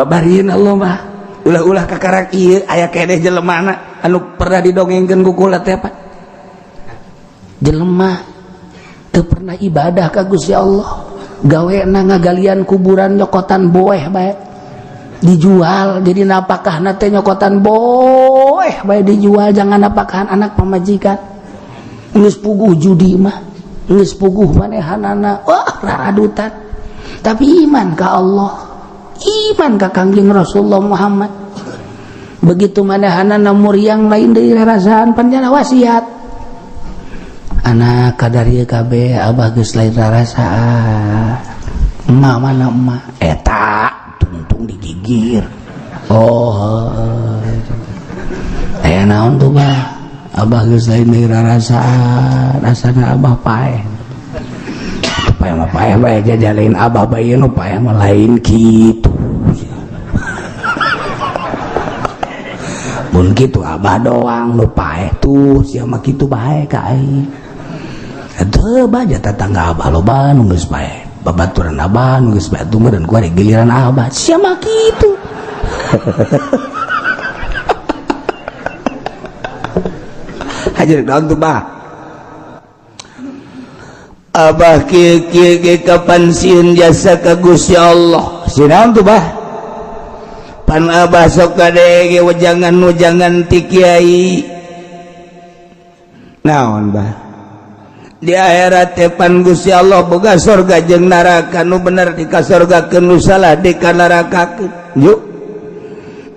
babarin Allah mah ulah-ulah kakarak ieu aya keneh jelemana anu pernah didongengkeun ku kula teh apa jelema teu pernah ibadah ka Gusti Allah gawena ngagalian kuburan nyokotan boeh bae dijual jadi napakahna teh nyokotan boeh bae dijual jangan napakahan anak pamajikan geus puguh judi mah geus puguh manehanana wah raradutan tapi iman ka Allah iman ka Kangjeng Rasulullah Muhammad begitu manehanana muriang lain deui rarasaan panjana wasiat anak kadari kabeh abah geus lain rarasaan emak mana emak eta tuntung digigir oh aya naon tuh bah abah geus lain deui rarasaan asana abah paeh paeh mah paeh bae jajalain abah bae nu paeh mah lain kitu mun kitu abah doang nu paeh tuh sia mah kitu bae ka aing teu baja tetangga abah loba nu geus paeh babaturan abah nu geus bae tunggueun ku ari giliran abah sia mah kitu hajar daun tuh bah abah kieu ge kapan sieun jasa ka Gusti Allah sinaon tuh bah pan abah sok kade ge wejangan ti kiai naon bah di akhirat teh pan Gusti Allah boga surga jeung neraka nu bener dikasorgakeun nu salah dikanarakakeun yuk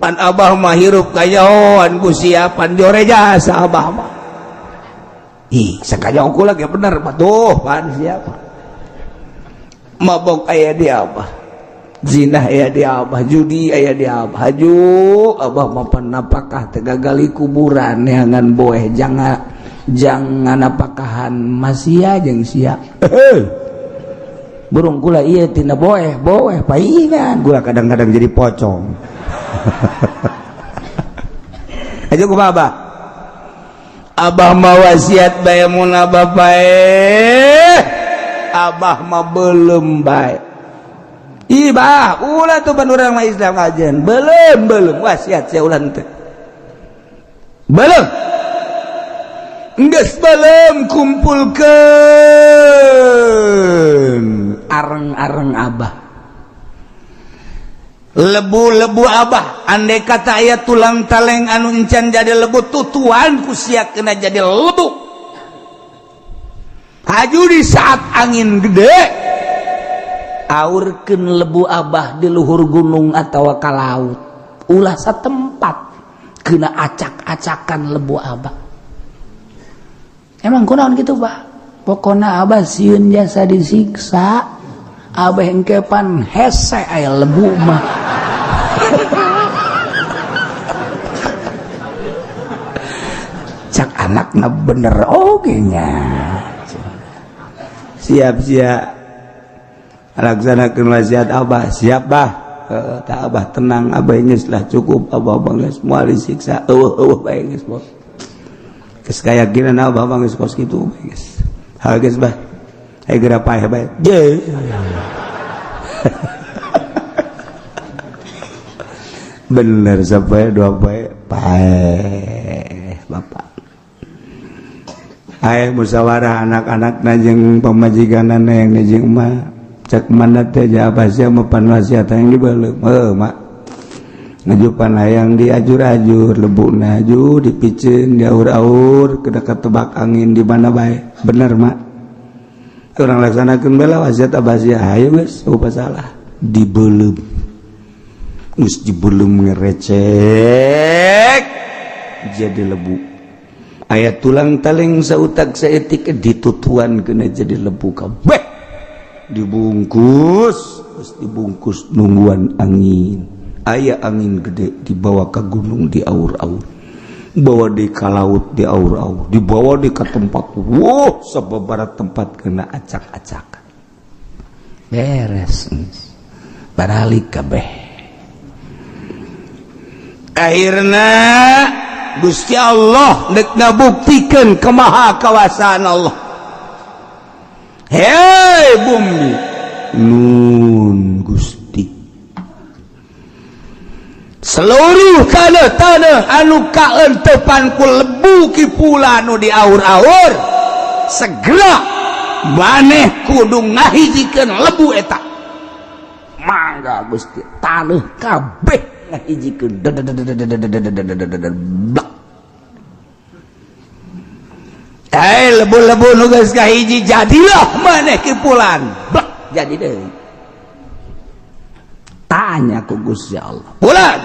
pan abah mah hirup kayaoan Gusti pan jore jasa abah mah ih sakaya aku lagi bener tuh pan siapa mabok aya di abah zina aya di abah judi aya di abah haju abah mah panapakah tegagali kuburan neangan boeh jangan apakahan masia jeung sia burung kula ieu tina boeh paingan kula kadang-kadang jadi pocong aja ku babah abah mah wasiat bae mun abah bae abah mah belum bae ibah ulah tuh ban urang mah Islam ajen belum wasiat saya ulah teh belum geus belum kumpulkeun areng-areng abah lebu-lebu abah andai kata aya tulang taleng anu encan jadi lebu tutuan ku sia kena jadi lebu haju di saat angin gede aurkeun lebu abah di luhur gunung atawa ka laut ulah satempat kena acak-acakan lebu abah emang kunaon gitu Pak pokona abah sieun jasa disiksa abah engkepan hese aya lebu mah cak anakna bener oge nya siap laksanakeun wasiat abah siap bah tak abah tenang abah geus lah cukup abah geus moal disiksa eueuh bae geus bos geus kayakinan abah geus kos kitu geus hal geus bah aya geura paeh bae je bener sampai dua bae paeh bapak aya musyawarah anak-anakna jeung pamajikanana yang jeung mah cak mana teh abah sia mapan wasiat yang dibeuleum mak ngajupan hayang diajur-ajur lebuna aju dipicieun diaur-aur kedah ketebak angin di mana bae bener mak urang laksanakeun bela wasiat abah sia hayu geus eueuh salah dibeuleum geus dibeuleum ngerecek jadi lebu aya tulang taleng sautak saeutik ditutuan kena jadi lebu kabeh dibungkus nungguan angin aya angin gede dibawa ke gunung di aur-aur bawa di ka laut di aur-aur dibawa di ka tempat sababaraha tempat kena acak-acakan beres baralik kabeh akhirna Gusti Allah nek ngabuktikeun kemahakawasaan Allah hei bumi nun Gusti seluruh tanah anu kaentepan ku lebu kipula anu di aur-aur segera maneh kudu ngahijikeun lebu eta mangga Gusti tanah kabeh ngahijikeun lebu-lebu nu geus kahiji jadilah maneh kipulan jadi deui tanya ku Gusti Allah pulan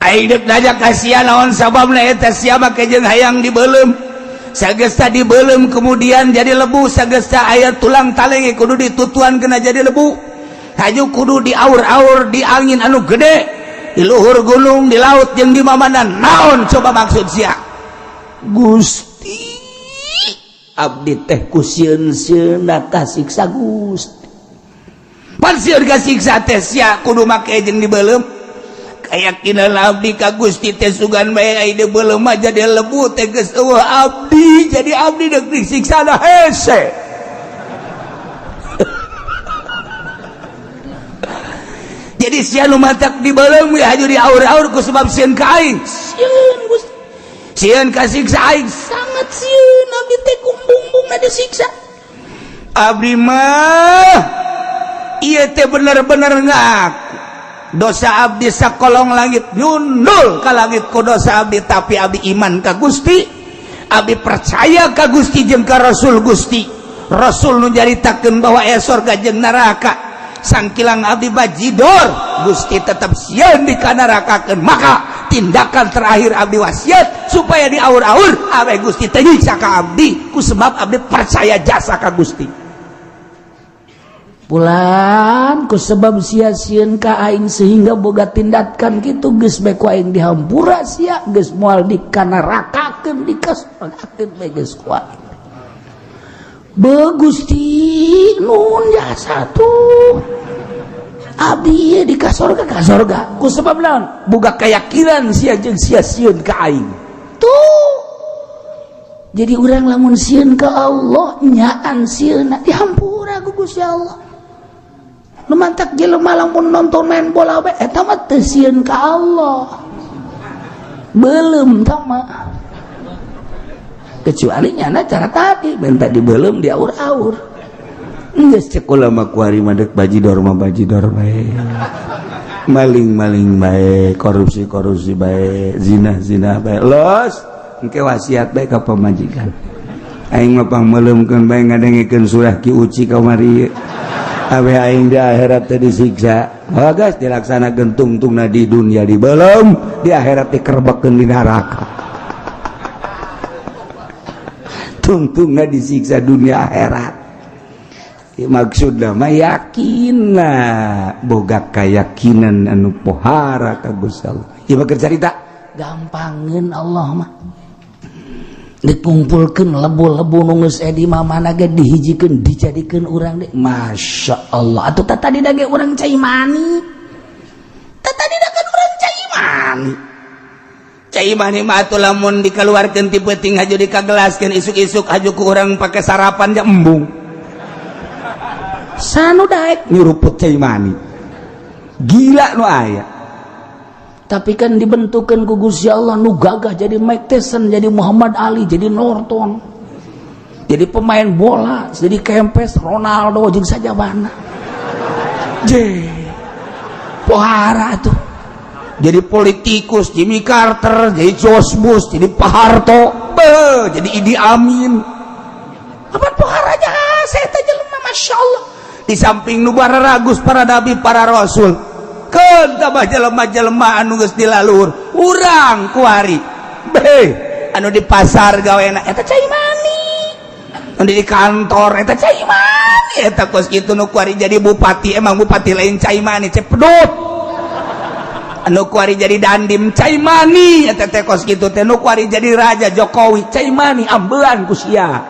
aing deuk daja kasihan naon sababna eta sia make jeung hayang dibeulem sagesta dibeulem kemudian jadi lebu sagesta aya tulang talenge kudu ditutuan kena jadi lebu haju kudu di aur-aur di angin anu gede di luhur gunung di laut jeung di mamana naon coba maksud sia Gusti abdi teh ku sieun-sieun kasiksa Gusti pan sieun kasiksa teh sia kudu make jeung dibeulem keyakinan abdi ka Gusti teh sugan bae ai dibeulem mah jadi lebu teh geus eueuh abdi jadi abdi deuk disiksa da hese jadi sia nu matak dibeulem ya haju di aur-aur ku sebab sieun ka aing sieun Gusti sieun kasiksa aing sangat sieun abdi teh kumbung-bungna disiksa abdi mah ieu teh bener-bener ngaku dosa abdi sakolong langit nyundul ka langit ku dosa abdi tapi abdi iman ka Gusti abdi percaya ka Gusti jeung ka Rasul Gusti Rasul nu jaritakeun bahwa aya surga jeung neraka sangkilang abdi bajidor Gusti tetap sieun di ka nerakakeun maka tindakan terakhir abdi wasiat supaya di aur-aur awe Gusti teh nyiksa ka abdi ku sebab abdi percaya jasa ka Gusti pulan ku sebab sia-sieun ka aing sehingga boga tindakan kitu geus bae ku aing dihampura sia geus moal dikanarakakeun dikasorakeun bae geus ku aing Gusti nun jasa tuh abdi di kasorga ku sebab naon boga keyakinan sia jeung sia-sieun ka aing tuh jadi urang lamun sieun ka Allah nyaan sieunna dihampura ku Gusti Allah nu mantak jelema lamun nonton main bola bae eta mah teu sieun ka Allah beulem tama kecuali nyana cara tadi minta dibeulem di aur-aur geus cek ulama kuari mah deuk bajidor mah bajidor bae maling-maling bae korupsi bae zina bae los engke wasiat bae ka pamajikan aing mah pangmeuleukeun bae ngadengikeun surah ki uci kamari awe aing di akhirat teh disiksa bagas dilaksanakeun tungtungna di dunia dibeulem di akhirat dikerebekeun di neraka tungtungna disiksa dunia akhirat maksudna mah yakinna boga kayakinan anu pohara ka Gusti Allah ieu mah carita gampangeun Allah mah dikumpulkeun lebu-lebu nu geus di mamana ge dihijikeun dijadikeun urang de Masya Allah atuh tadi dage urang cai mani tadi dage urang cai mani mah atuh lamun dikeluarkeun ti peuting haju dikagelaskeun isuk-isuk haju ku urang pake sarapan ja embung sanu daek nyuruput cai mani gila nu aya tapi kan dibentukan ku Gusti Allah nu gagah jadi Mike Tyson jadi Muhammad Ali jadi Norton jadi pemain bola jadi Kempes Ronaldo jeung sajabana pohara tuh jadi politikus Jimmy Carter jadi George Bush jadi Pak Harto jadi Idi Amin apa pohara jasa eta jelema Masya Allah di samping nu bararagus para nabi para rasul keun tabah jelema-jelema anu geus dilalur urang kuari anu di pasar gawena eta cai mani anu di kantor eta cai mani eta kos kitu nu kuari jadi bupati emang bupati lain cai mani cepedut anu kuari jadi dandim cai mani eta teh kos kitu teh nu kuari jadi raja Jokowi cai mani ambean ku sia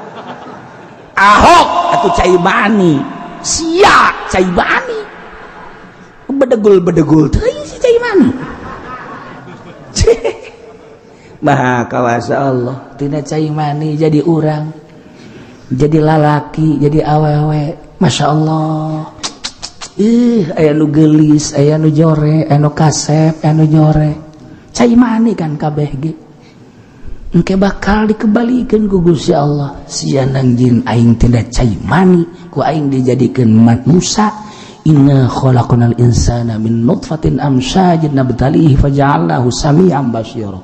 Ahok atuh cai mani sia cai mani bedegul teuing si cai mani maha kawasa Allah tina cai mani jadi urang jadi lalaki jadi awewe Masya Allah aya nu gelis, aya nu jore, aya nu kasep, aya nu jore. Cai mani kan kabeh ge. Engke bakal dikembalikan ku Gusti Allah. Sia nangjin aing tidak cai mani, ku aing dijadikeun manusia. Inna khalaqnal insana min nutfatin amsyajin nabtalihi faja'alnahu sami'an basyira.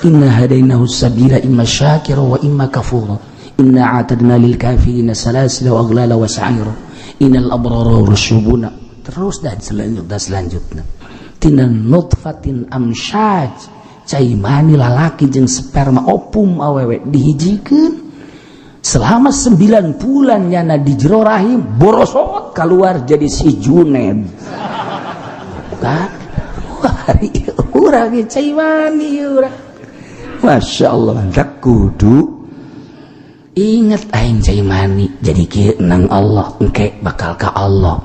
Inna hadainahu sabila imma syakira wa imma kafura. Inna a'tadna lil kafirina salasila wa aghlala wa sa'ira. Innal abrara yusyubuna. Terus dan selanjutnya. Tina nutfatin amsyaj, cai mani lalaki jeung sperma opum awewe dihijikeun. Selama 9 bulan nyana di jero rahim borosot keluar jadi si Juned kan urang cai mani urang Masya Allah dak kudu inget aing cai mani jadi kieu nang Allah engke bakal ka Allah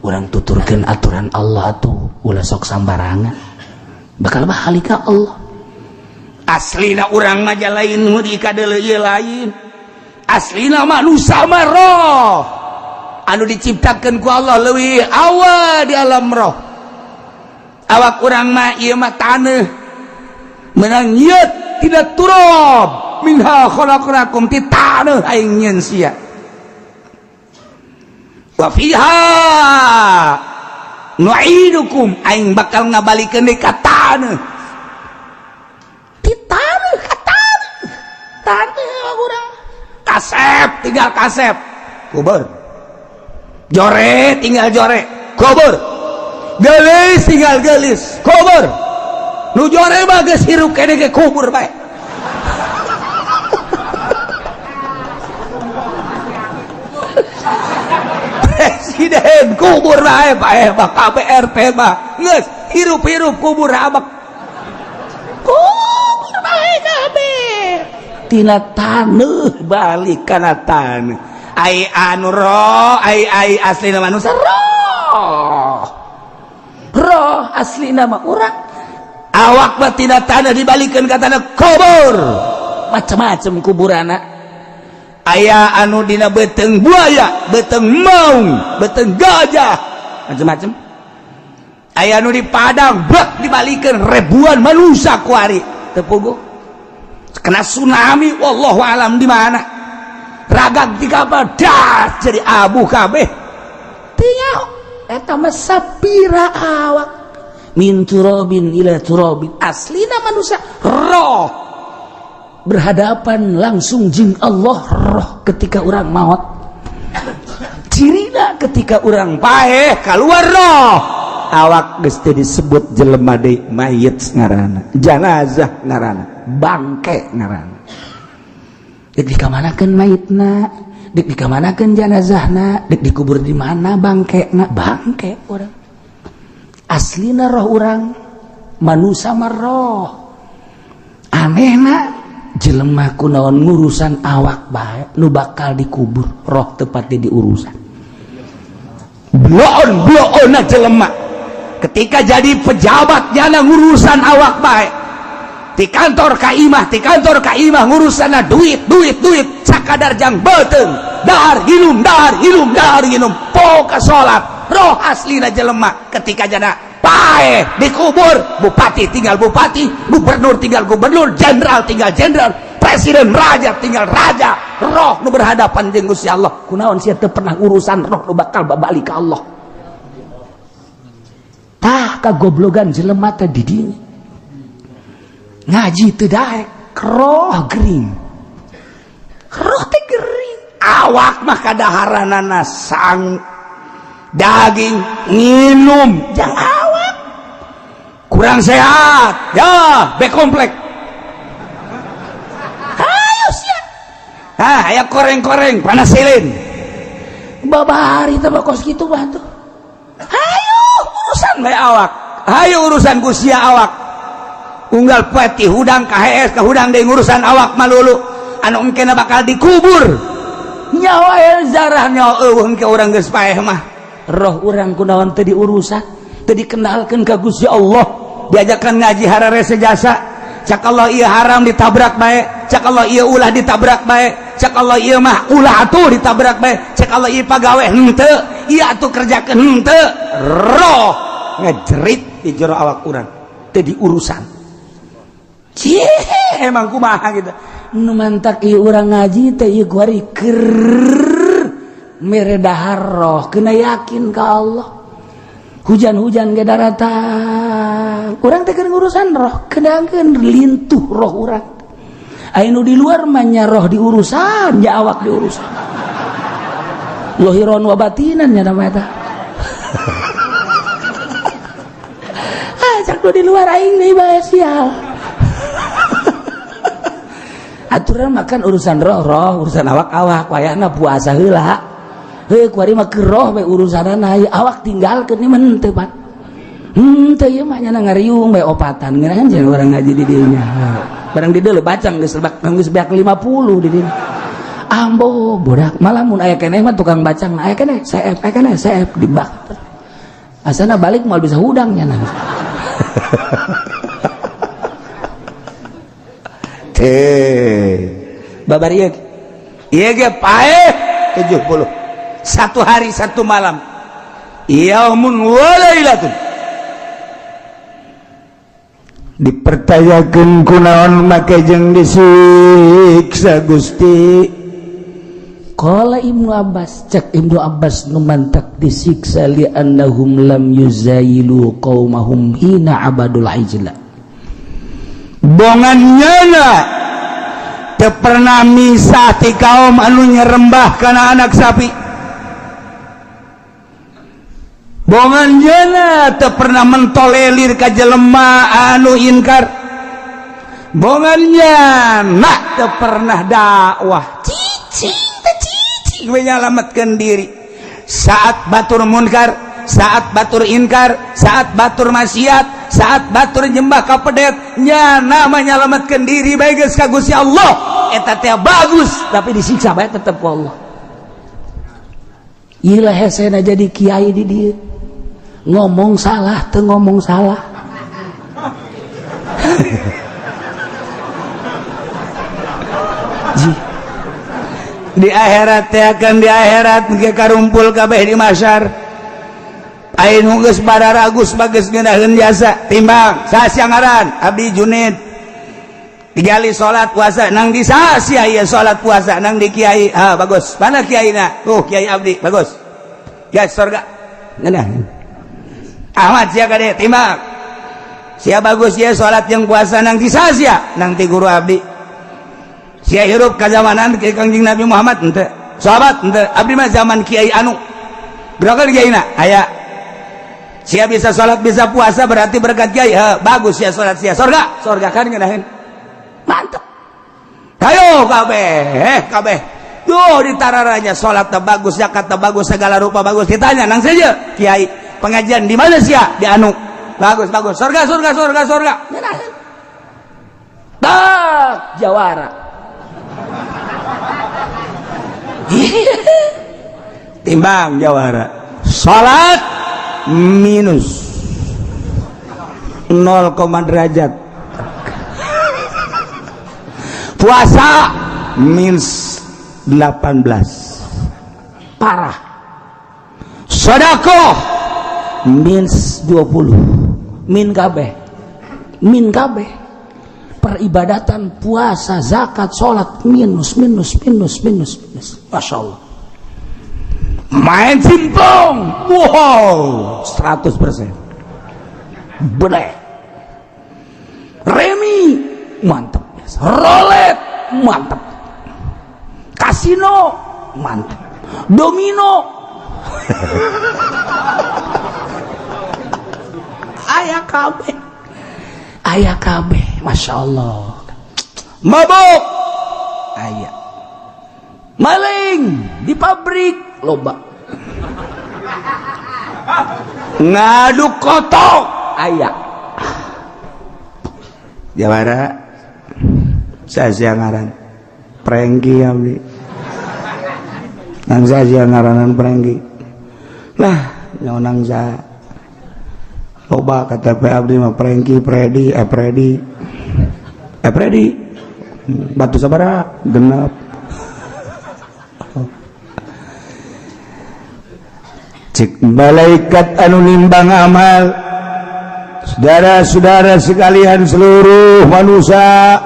urang tuturkeun aturan Allah tuh ulah sok sambarangan bakal bali ka Allah aslina urang mah lain nu dikadeuleu ieu lain aslina manusia mah roh anu diciptakeun ku Allah leuwih awal di alam roh awak urang mah ieu mah taneuh menang nyieut tidak turab minha khalaqnakum ti taneuh aing nyieun sia wa fiha nu'idukum aing bakal ngabalikeun deui ka taneuh ti taneuh ka taneuh urang kasep tinggal kasep kubur jore tinggal jore kubur gelis tinggal gelis kubur nu jore mah geus hirup kene ge kubur bae presiden kubur bae mah KPR teh mah geus hirup-hirup kubur abak kubur bae kabeh tina taneuh balik kana taneuh ai anu roh ai aslina manusia roh aslina mah urang awak mah tina taneuh dibalikeun ka taneuh kubur macam-macam kuburana aya anu dina beteung buaya beteung maung beteung gajah macam-macam aya anu di padang bek dibalikeun ribuan manusia ku ari teu puguh kena tsunami wallahu alam di mana ragag di kapal das jadi abu kabeh teu eta mah sapira awak min turabin ila turabin aslina manusia roh berhadapan langsung jeung Allah roh ketika urang maut cirina ketika urang paeh keluar roh awak geus teu disebut jelema deui mayit ngaranna janazah ngaranna bangke ngaran dek dikamanakeun mayitna dek dikamanakeun janazahna dek dikubur di mana bangkena bangke urang aslina roh urang manusia mah roh anehna jelema kunaon ngurusan awak bae nu bakal dikubur roh tepat di urusan bloon jelema ketika jadi pejabat nyana ngurusan awak bae di kantor kaimah ngurusana duit sakadar jang beuteung dahar hilum poka salat roh aslina jelema ketika jana pae dikubur bupati tinggal bupati gubernur tinggal gubernur jenderal tinggal jenderal presiden raja tinggal raja roh nu berhadapan jeung Gusti Allah kunaon sia teu pernah urusan roh nu bakal babalik ka Allah tah kagoblogan jelema teh di dieu ngaji teu daek roh gering roh teh gering awak mah kadaharanana sang daging nginum jang awak kurang sehat ya be komplek ayo sia aya koreng-koreng panasilin babari teh kos kitu bantu ayo urusan bae awak ayo urusan ku sia awak unggal peti hudang KHS ke hudang deui ngurusan awak malulu anu engkena bakal dikubur nyawa zarah nyawa eueuh engke urang geus paeh mah roh urang kunaon teu diurusan teu dikenalkeun ka Gusti Allah diajakan ngaji harare sejasa cak Allah ieu haram ditabrak bae cak Allah ieu ulah ditabrak bae cak Allah ieu mah ulah atuh ditabrak bae cak Allah ieu pagawe henteu iya tuh kerjakeun henteu roh ngejerit di jero awak urang teu diurusan. Cie emang kumaha gitu. Nu mantak ieu urang ngaji teh ieu kuari keur mere dahar roh, kena yakin ka Allah. Hujan-hujan ge daratang. Urang teh keur ngurusan roh, kedaangkeun lintuh roh urang. Anu di luar mah nya roh diurusan, nya awak diurusan. Lohiron wa batinan nya nama eta. Cak di luar aing deui bae sial. Aturan makan urusan roh, urusan awak-awak, wayahna puasa heula. Heuh kuari mah keur roh bae urusanana, awak tinggalkeun ieu mah teu Pak. Teu ieu mah nya ngariung bae opatan, ngeunaheun jeung urang ngaji di dieu nya. Barang di dieu bacang geus beak 50 di dieu. Ambo budak malah mun aya keneh mah tukang bacang aya keneh CF di bak. Asana balik moal bisa hudang nya nah. Babarieu ieu ge pae 70 satu hari satu malam yaumun wa lailatun dipertayakeun kunaon make jeung disiksa Gusti. Qala Ibnu Abbas, cek Ibnu Abbas nu mantak disiksa li annahum lam yuzailu qaumahum hina abadul ijla. Bongannyana teu pernah misah ti kaum anu nyerembah kana anak sapi. Bongannyana teu pernah mentolelir ka jelema anu inkar. Bongannyana teu pernah dakwah. Cicing gue nyalamatkan diri saat batur munkar, saat batur inkar, saat batur maksiat, saat batur nyembah ka pedet nya nama nyalamatkan diri bae geus ka Gusti Allah eta teh bagus tapi disiksa bae tetep ku Allah. Ieu hesena jadi kiai di dieu ngomong salah teu ngomong salah. Di akhirat teh akan di akhirat ge karumpul kabeh di mahsyar. Ain geus bararagus bageus ngeunaheun jasa timbang saha ngaran Abdi Junid. Digali salat puasa nang di saha sia ieu salat puasa nang di kiai. Ha bagus. Mana kiaina? Kiai Abdi bagus. Gas surga. Ngeunah. Ahmad sia kade timbang. Sia bagus ieu salat jeung puasa nang di saha sia? Nang ti guru Abdi. Sia hirup ka zamanan ke Kangjeng Nabi Muhammad henteu. Sahabat henteu. Abdi mah zaman kiai anu. Berangkat kiaina aya. Sia bisa salat bisa puasa berarti berkat kiai. Bagus sia salat sia. Surga, surga kan ngeunaheun. Mantap. Hayo kabeh. Duh ditararanya salat teh bagus, zakat teh bagus, segala rupa bagus. Ditanya nang saja kiai, pengajian di mana sia? Di anu. Bagus. Surga. Ngeunaheun. Tak jawara. Timbang jawara salat minus 0, derajat puasa minus 18 parah sedekah minus 20 min kabeh peribadatan puasa zakat salat minus Masya Allah main simpong wow 100% bener remi mantap rolet mantap kasino mantap domino ayah kabeh Masya Allah mabuk ayah maling di pabrik loba ngaduk kotok ayah jawara saya ngaran prengki abdi nang saya ngaranan prengki lah nyaunang saya loba kata abdi mah prengki Predi batu sabara genep cek malaikat anu nimbang amal. Saudara-saudara sekalian seluruh manusia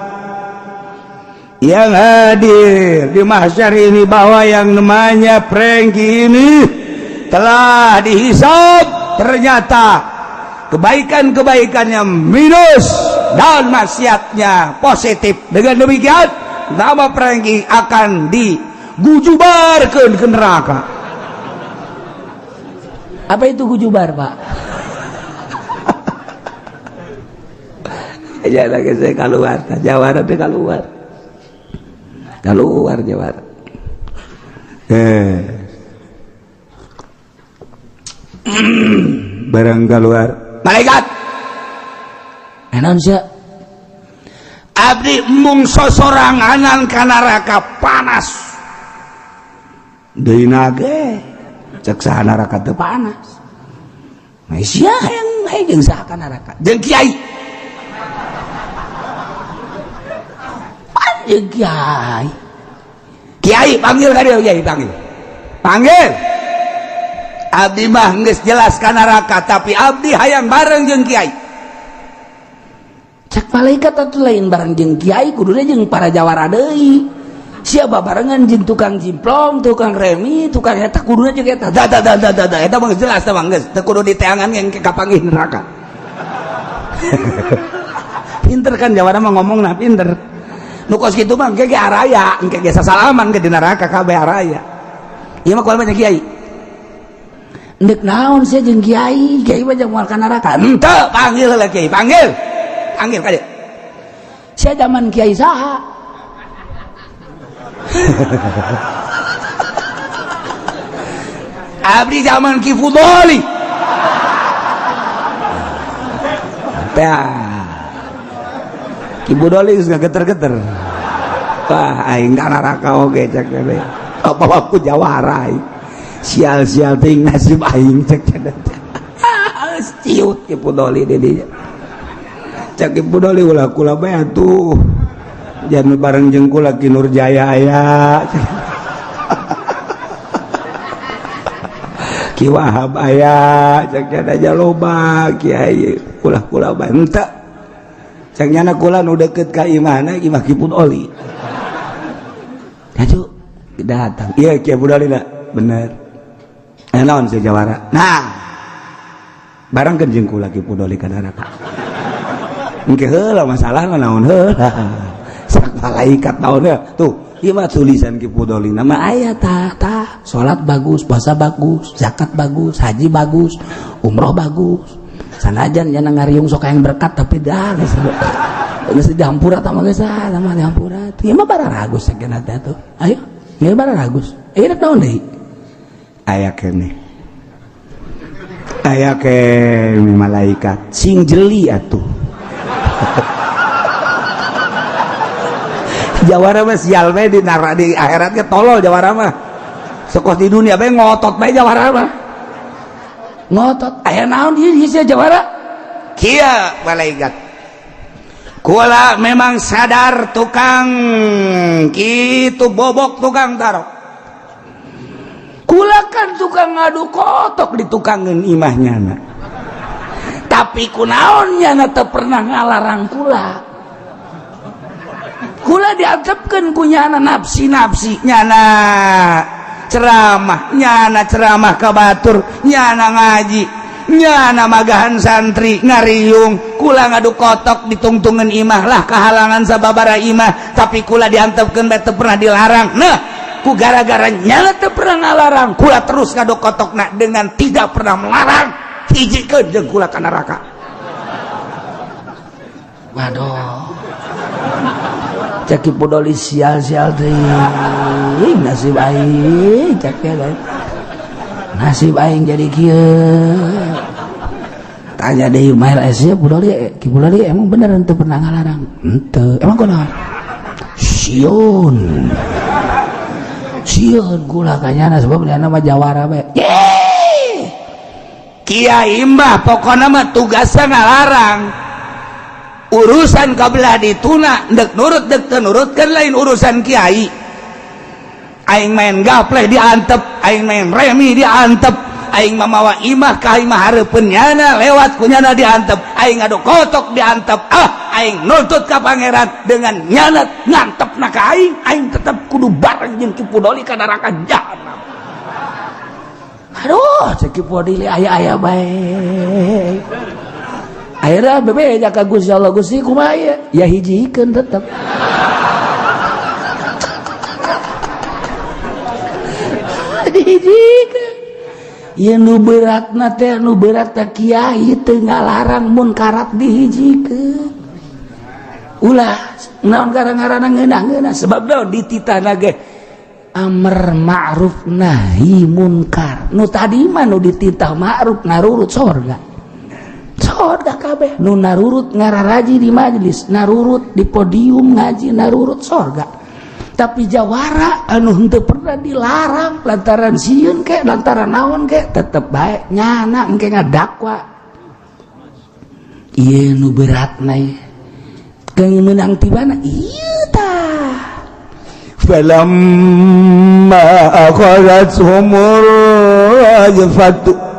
yang hadir di mahsyar ini, bahwa yang namanya Prengki ini telah dihisab, ternyata kebaikan-kebaikannya minus dan maksiatnya positif. Dengan demikian nama Prengki akan digujubarkan ke neraka. Apa itu gujubar, Pak? Ya lagi saya keluar, Jawara teh keluar Jawara. Barang keluar, malaikat. Enon sia. Abdi mung sosoranganan ka neraka panas. Deuna ge cek saha neraka teu panas. Sia yang jeung saha ka neraka? Jeung kiai. Kiai panggil ka dia, Kiai panggil. Abdi mah geus jelas ka neraka, tapi abdi hayang bareng jeung kiai. Cek malaikat atuh lain bareng jeung kiai, kuduna jeung para jawara deui. Sia babarengan jeung tukang jimplong, tukang remi, tukang eta kuduna jeung eta. Da eta mah jelas teh mah geus teu kudu diteangan engke kapanggih neraka. Pinter kan jawara mah ngomongna pinter. Nu kos kitu mah engke ge araya, engke ge sasalaman ke di neraka kabeh araya. Ieu mah kual banyak kiai. Endek naon sia jeung kiai mah jeung moal ka neraka. Henteu, panggil heula kiai, panggil ka dieu. Sia zaman kiai saha? Abdi zaman Ki Fudoli. Ki Fudoli geus geter-geter. Wah, aing ka neraka oge cek teh. Apa aku jawara. Sial-sial ting nasib aing cek teh. Ciut Ki Fudoli di dieu. Cek Ki Fudoli ulah kula bae atuh. Jangan bareng jeung kula Ki Nurjaya aya. Ki Wahab aya, cek aja loba kiai kula bae henteu. Cek nyana kula nu deukeut ka imahna imah Ki Fudoli. Aju datang. Iya Ki Fudoli da, bener. Naon si jawara. Nah. Bareng jeung kula Ki Fudoli ka neraka. Engke heula masalahna naon heula. Sak malaikat naonnya. Tuh, ieu mah tulisan Ki Fudoli nama aya tah. Salat bagus, puasa bagus, zakat bagus, haji bagus, umroh bagus. Sanajan nya ngariung sok yang berkat tapi dah geus dihampura tah mah geus mah dihampura. Ieu mah bararagus sakeuna teh tuh. Ayo, ieu bararagus. Ieu naon deui? Aya keneh. Aya ke malaikat sing jeli atuh. Jawara mah sial bae di akhirat ge tolol jawara mah. Sokos di dunia bae ngotot bae jawara mah. Ngotot aya naon ieu sia jawara? Kieu malaikat. Kula memang sadar tukang kitu bobok tukang tarok. Kula kan tukang ngadu kotok di tukangeun imahnyana. Tapi kunaon nyana teu pernah ngalarang kula. Kula diantepkeun ku nyana nafsi nyana ceramah ka batur, nyana ngaji, nyana magahan santri ngariung, kula ngadu kotok ditungtungan imah lah kahalangan sababara imah, tapi kula diantepkeun bae teu pernah dilarang. Nah, ku gara-gara nyana teu pernah ngalarang, kula terus ngadu kotokna dengan tidak pernah melarang, hijikeun jeung kula ka neraka. Waduh. Cek Ki Fudoli sial-sial teuing nasib aing cek ya nasib aing jadi kieu. Tanya deui Mail sia Ki Fudoli emang bener henteu pernah ngalarang? Henteu. Emang kunaon? Sieun kula kanyana sebab dia nama jawara bae. Kiai mah pokona mah tugasna ngalarang. Urusan kabelah dituna dek nurut dek tenurutkan lain urusan kiai. Aing main gapleh diantep, aing main remi diantep, aing mamawa imah ka imah hareupeun nyana lewat kunyana diantep aing adu kotok diantep aing nuntut ka pangeran dengan nyana ngantepna ka aing tetep kudu bareng jeung Ki Pudoli ka neraka jahanam. Aduh cek Ki Pudoli aya-aya bae akhirnya bebe ka Gusti Allah Gusti kumaha ya hijikeun tetep dihijikeun ya nu beratna teh nu berat teh kiai teu ngalarang mun karat dihijikeun ulah naon ngaranna ngeunah-ngeunah sebab daun dititana ge amr ma'ruf nahi munkar nu tadi mah nu dititah ma'ruf narurut sorga kabeh nu narurut ngararaji di majelis narurut di podium ngaji narurut sorga tapi jawara anu henteu pernah dilarang lantaran sieun ke lantaran naon ke tetep bae nyana engke ngadakwa ieu nu beratna kang meunang tibana ieu tah falamma akharat humur ajfatu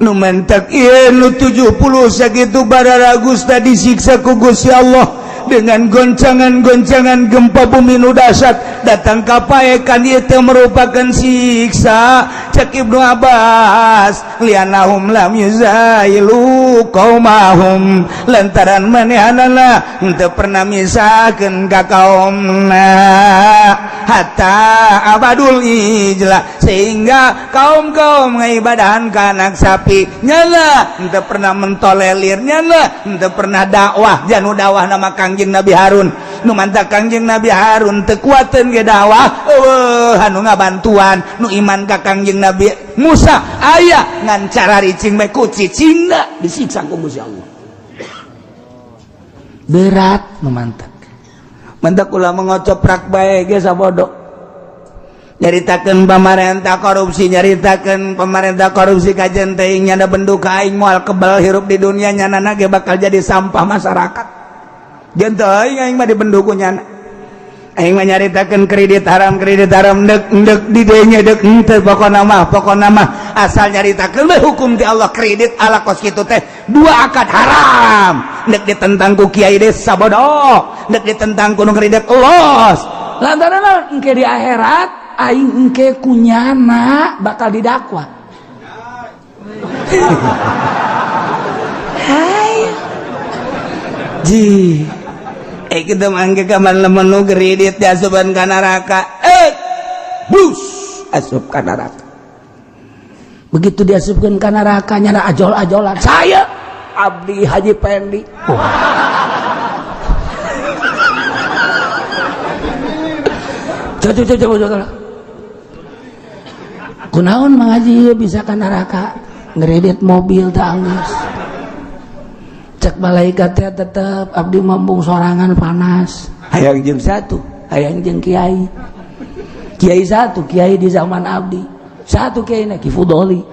nu mentak ieu nu 70 sakitu barara Gusta disiksa ku Gusti Allah dengan goncangan-goncangan gempa bumi nu dahsyat datang kapaekan ieu teh merupakan siksa cek Ibnu Abbas lianahum lam yuzailu qaumahum lantaran manehanana henteu pernah misakeun ka kaumna hatta abadul ijla sehingga kaum-kaum ngibadahan ka anak sapi nyana henteu pernah mentolelir nyana henteu pernah dakwah janu dakwah nama Kangjeng Nabi Harun nu mantap Kangjeng Nabi Harun teu kuateun ge dakwah anu ngabantuan nu iman ka Kangjeng Nabi Musa aya ngan cara ricing bae ku cicingna disiksa ku Gusti Allah berat nu mantap ulama ngocoprak bae ge sabodo nyaritakeun pamarentah korupsi kajen teh nyana benduk aing moal kebal hirup di dunia nyanana ge bakal jadi sampah masyarakat jeung teu aing mah dibenduku nyana aing mah nyaritakeun kredit haram deuk di dieu nya deuk henteu pokona mah asal nyaritakeun we hukum ti Allah kredit ala kos kitu teh dua akad haram deuk ditentang ku kiai desa bodoh deuk ditentang ku nu kredit los lantaran engke di akhirat aing engke kunyana bakal didakwa hai ji kita mangke kaman lemon nu kredit diasupan ka neraka bus asup ka neraka begitu diasupkeun ka neraka nyana ajol-ajolan saya abdi Haji Pendi coba kunaon Mang Haji bisa ka neraka ngredit mobil teh anggeus cek malaikat teh tetep abdi mambung sorangan panas hayang jeung satu hayang jeung kiai satu kiai di zaman abdi satu kiai na Ki Pudoli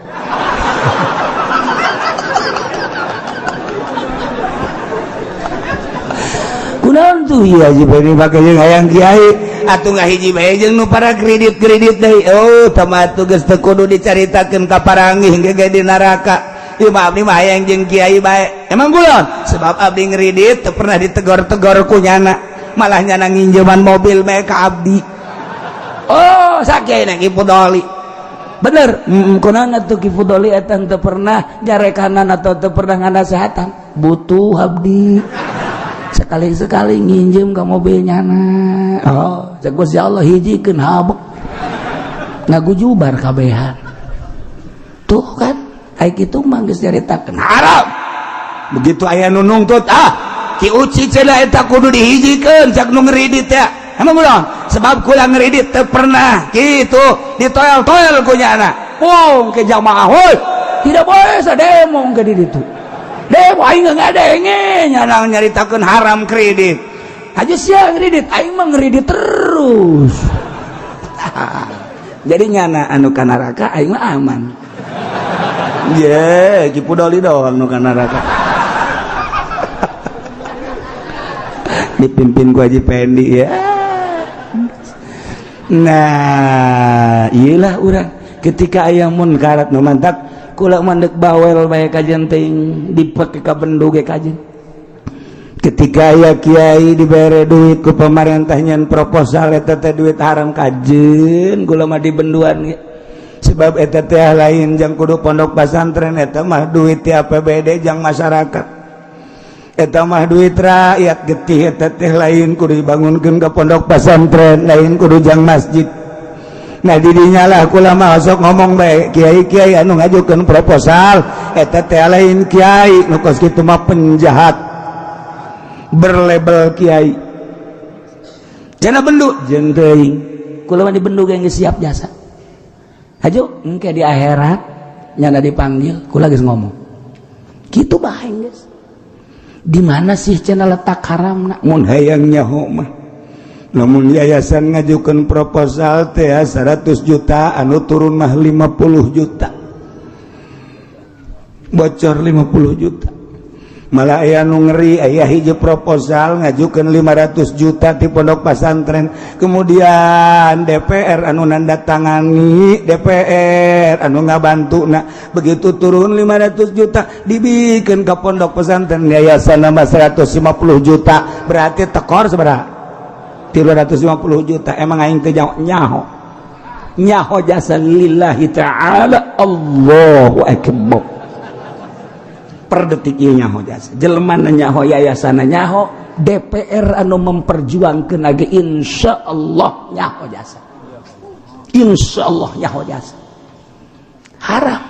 kunaon tuh ieu Haji Bani pake jeung hayang kiai atuh ngahiji bae jeung nu para kredit deui tamatu geus teu kudu dicaritakeun ka parangih ge di neraka ieu mah abdi mah hayang jeung kiai bae emang gulon sebab abdi ngredit teu pernah ditegor-tegor ku nyana malah nyana nginjeman mobil bae ka abdi sakieu Ki Pudoli bener kunaon atuh Ki Pudoli eta teu pernah jarekanan atau teu pernah nganasehatan butuh abdi sekali-sekali nginjem ke mobil nyana cek Gusti Allah hijikeun habek ngagujubar kabehan tuh kan ai kitu mah geus nyaritakeun haram begitu aya nu nungtut Ki Uci cenah eta kudu dihijikeun cak nu ngredit ya emang ulun sebab kula ngredit teu pernah kitu ditoel-toel ku nyana ke jamaah heuh tidak boleh sademo ke di ditu deh aing ngadenge nyana nyaritakeun haram kredit aja sia kredit aing mah ngredit terus jadi nyana anu ka neraka aing mah aman Ki Pudoli doang nu ka neraka dipimpin ku Haji Pendi ya nah iyalah urang ketika aya munkarat nu mantap kula mandek bawel bae kajen teuing dipake ka bendu ge kajen ketika aya kiai dibere duit ku pemerintah nyen proposal eta teh duit haram kajen kula mah di benduan ge sebab eta teh lain jang kudu pondok pesantren eta mah duit ti APBD jang masyarakat eta mah duit rakyat getih eta teh lain kudu dibangunkeun ka pondok pesantren lain kudu jang masjid. Nah didinya lah kula mah sok ngomong bae kiai-kiai anu ngajukeun proposal eta teh lain kiai nu kos kitu mah penjahat berlabel kiai cenah bendu jeung teuing kula mah di bendu ge geus siap jasa hajo engke di akhirat nyana dipanggil kula geus ngomong kitu bae geus di mana sih cenah letak haramna mun hayang nyaho mah lamun yayasan ngajukeun proposal teh 100 juta anu turun mah 50 juta bocor 50 juta malah aya nu ngeri aya hiji proposal ngajukeun 500 juta di pondok pesantren kemudian DPR anu nandatangani DPR anu ngabantuna begitu turun 500 juta dibikeun ka pondok pesantren yayasan nama 150 juta berarti tekor sabaraha 350 juta emang aing teh nyaho jasa lillahi ta'ala Allahu akbar per detik ieu nyaho jasa jelema nyaho yayasan nyaho DPR anu memperjuangkeun age insyaallah nyaho jasa insyaallah nyaho jasa haram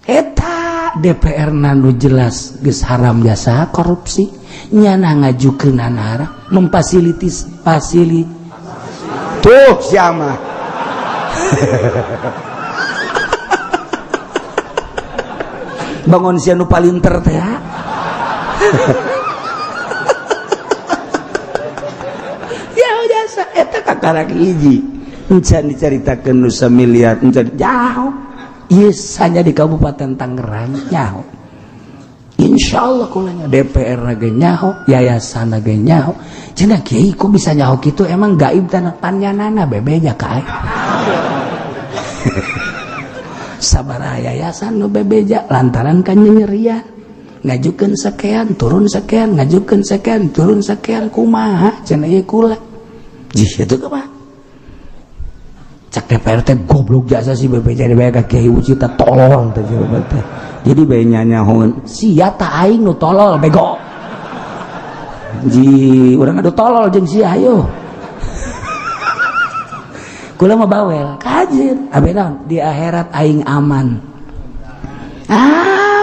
eta DPR nanu jelas geus haram jasa korupsi nyana ngajukeun haram memfasilitis tuh siapa bangun sia nu palinter teh ya jasa eta kakarak hiji encan dicaritakeun nu samiliar encan jauh ieu hanya di Kabupaten Tangerang nyaho insyaallah kulanya DPR ge nyaho yayasan ge nyaho cenah kiai kok bisa nyaho kitu emang gaib tanah panyanana bebeja kae sabaraha yayasan nu bebeja lantaran kan nyerian ngajukeun sakean turun sakean ngajukeun sakean turun sakean kumaha cenah ieu kula jih itu kumaha cak DPR teh goblok jasa si bebeja bae ka kiai ucita tolol teh teh jadi bae nyanyahoun sia tah aing nu tolol bego ji urang adu tolol jeung sia ayo kula mah bawel kajen abe naon di akhirat aing aman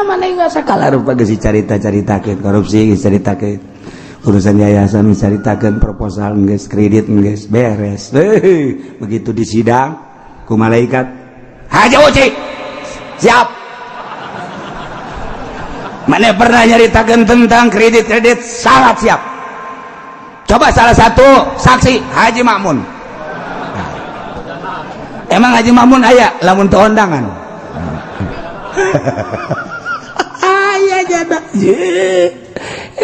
maneh geus sakala rupa geus dicarita-caritakeun korupsi geus dicaritakeun urusan yayasan geus dicaritakeun proposal geus kredit geus beres begitu di sidang ku malaikat haja uci siap maneh pernah nyaritakeun tentang kredit sangat siap coba salah satu saksi Haji Makmun. Emang Haji Mamun aya lamun teu undangan. Aya jada.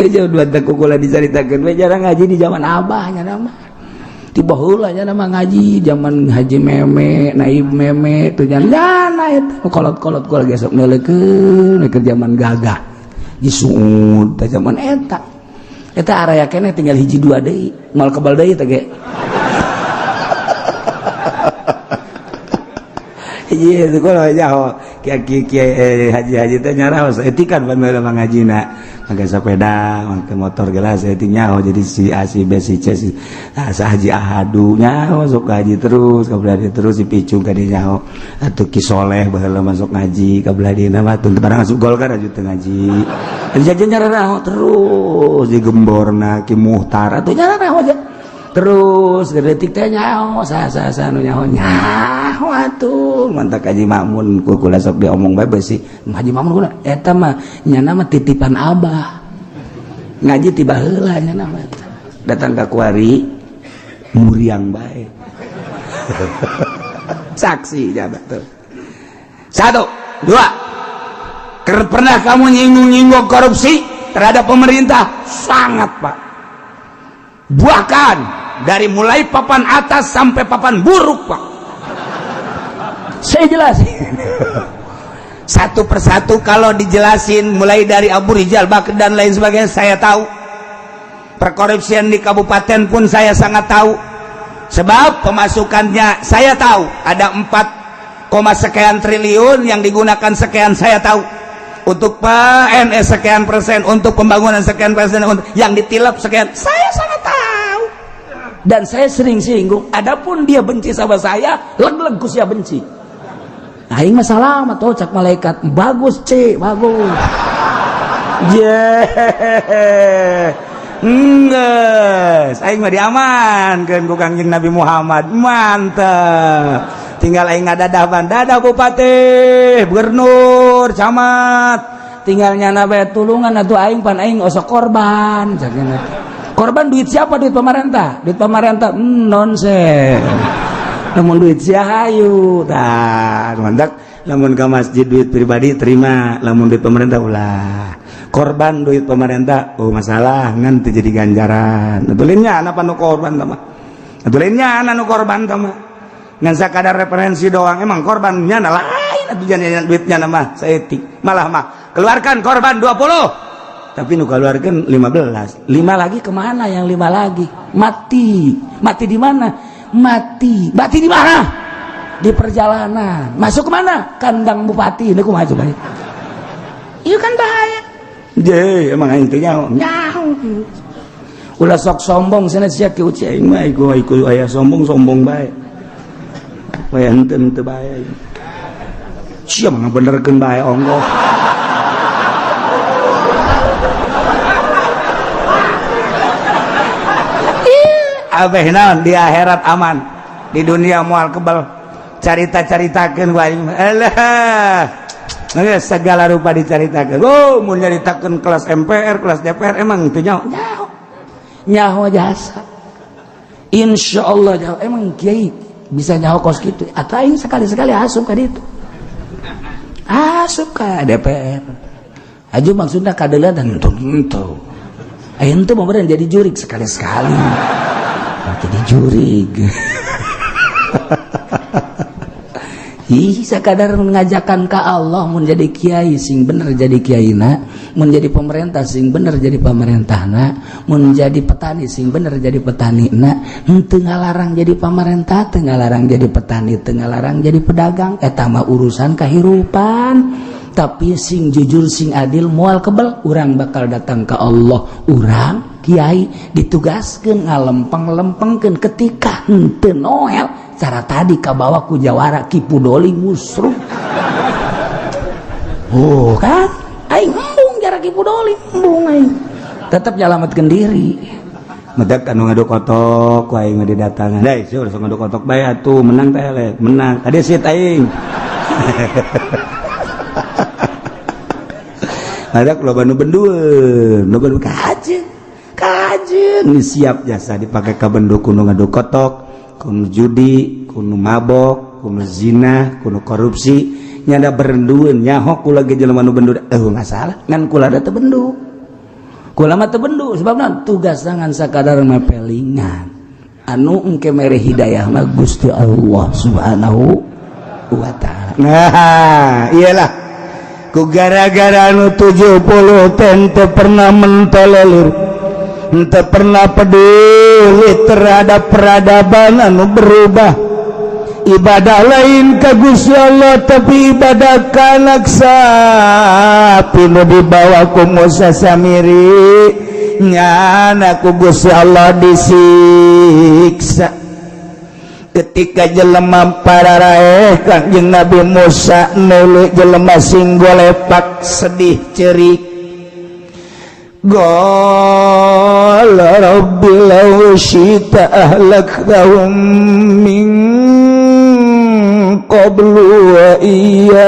Jauh dua teh kula dicaritakeun we jarang ngaji di zaman abahnya nama. Ti baheula nya nama ngaji zaman Haji Meme, Naib Meme teu jana eta kolot-kolot kula gesok neuleukeun ke zaman gagah. Disuud teh zaman eta. Eta araya keneh tinggal hiji dua deui, moal kebal deui teh ge. Iya, itu kalau jauh kiai haji teh nyaraos etikan pan meureun ngajina pakai sepeda pakai motor gelas etik nyaho jadi si A si B si C si sa haji ahadu nyaho sok haji terus kabladi terus dipicung ka dieu nyaho atuh ki soleh baheula masuk ngaji kabladina mah teu barang asup Golkar aju teu ngaji jajan nyararaho terus digemborna ki Muhtar atuh nyararaho aja terus detik teh nyaho sa nu nyaho atuh mantap Haji Makmun kula sok diomong bae beusi Haji Makmun kula eta mah nyana mah titipan abah ngaji ti baheula nyana mah datang ka kuari muriang bae saksi jabat tuh 1 2 pernah kamu nyinggung korupsi terhadap pemerintah sangat Pak bahkan dari mulai papan atas sampai papan buruk, Pak. Saya jelasin. Satu persatu kalau dijelasin mulai dari Abu Rijal, Bakr dan lain sebagainya saya tahu. Perkorupsian di kabupaten pun saya sangat tahu. Sebab pemasukannya saya tahu. Ada 4, sekian triliun yang digunakan sekian saya tahu. Untuk PNS sekian persen, untuk pembangunan sekian persen, yang ditilap sekian saya sangat tahu. Dan saya sering singgung, adapun dia benci sama saya, leg-leg ku sia benci. Aing mah salamat tuh cak malaikat, bagus C, bagus. Nges, aing mah diamankeun ku Kangjeng Nabi Muhammad, mantep. Tinggal aing ngadadaban, dadah bupati, gubernur, camat. Tinggal nyana bae tulungan atuh aing pan aing osok korban, cakna. Korban duit siapa? Duit pemerintah. Duit pemerintah nonsen. Namun duit sia hayu tah mandak, lamun ka masjid duit pribadi terima, lamun duit pemerintah ulah. Korban duit pemerintah oh masalah ngan teu jadi ganjaran. Atulinnya anak nu korban tah mah. Atulinnya anak nu korban tah mah. Ngan sakadar referensi doang emang korbannya lain atuh jangan duitnya mah saeutik. Malah mah keluarkan korban 20. Tapi nu keluarkan 15. 5 lagi kemana yang 5 lagi? Mati. Mati di mana? Mati di mana? Di perjalanan. Masuk ke mana? Kandang bupati. Ini kumaha coba. Iya kan bahaya. Je, emang aing teh nyaho. Ulah sok sombong cenah sia ki uci aing mah iku aya sombong bae. We henteu teu bae. Sia mah benerkeun bae onggoh. Abeh naon di akhirat aman, di dunia moal kebal carita-caritakeun ku aing alah geus segala rupa dicaritakeun. Oh mun nyaritakeun kelas MPR kelas DPR emang teu nyaho jasa insyaallah jauh emang kiai bisa nyaho kos kitu atuh aing sekali-sekali asup ka ditu asup ka DPR aju maksudna kadeula dan tentu aing teh mau jadi jurig sekali-sekali jadi jurig. Ih sakadar ngajakan ka Allah mun jadi kiai sing bener jadi kiaina, mun jadi pemerintah sing bener jadi pemerintahna, mun jadi petani sing bener jadi petanina, henteu ngalarang jadi pemerintah, teu ngalarang jadi petani, teu ngalarang jadi pedagang, eta mah urusan kahirupan. Tapi sing jujur sing adil moal kebal urang bakal datang ke Allah. Urang kiai ditugaskeun ngalempeng-lempengkeun ketika henteu noel cara tadi kabawa ku jawara Kipudoli musruh. Oh kan aing embung jara Kipudoli embung aing tetep nyalametkeun diri. Medak anu ngadu kotok ku aing didatangan. Dai seueur sok ngadu kotok bae atuh menang teh le menang. Ade sit aing. Ada loba nu bendueun, nu bendu kajeun siap jasa dipakai ka bendu kuno ngadu kotok, kuno judi, kuno mabok, kuno zina, kuno korupsi, nyada berendueun nyaho kula ge jelema nu bendu. Masalah ngan kula da teu bendu. Kula mah teu bendu sebabna tugas ngan sakadar mepelingan. Anu engke mere hidayah mah Gusti Allah Subhanahu wa taala. Nah, iyalah ku gara-gara anu 70 teu pernah mentolerir, teu pernah peduli terhadap peradaban anu berubah. Ibadah lain ka Gusti Allah tapi ibadah ka anak sapi nu dibawa ku Musa Samiri nyana ku Gusti Allah disiksa. Ketika jelema pararaeh Kangjeng Nabi Musa neuleuh jelema sing golepak sedih ceurik. Qala rabbi law syi'ta ahlaktahum min qablu wa iyyai.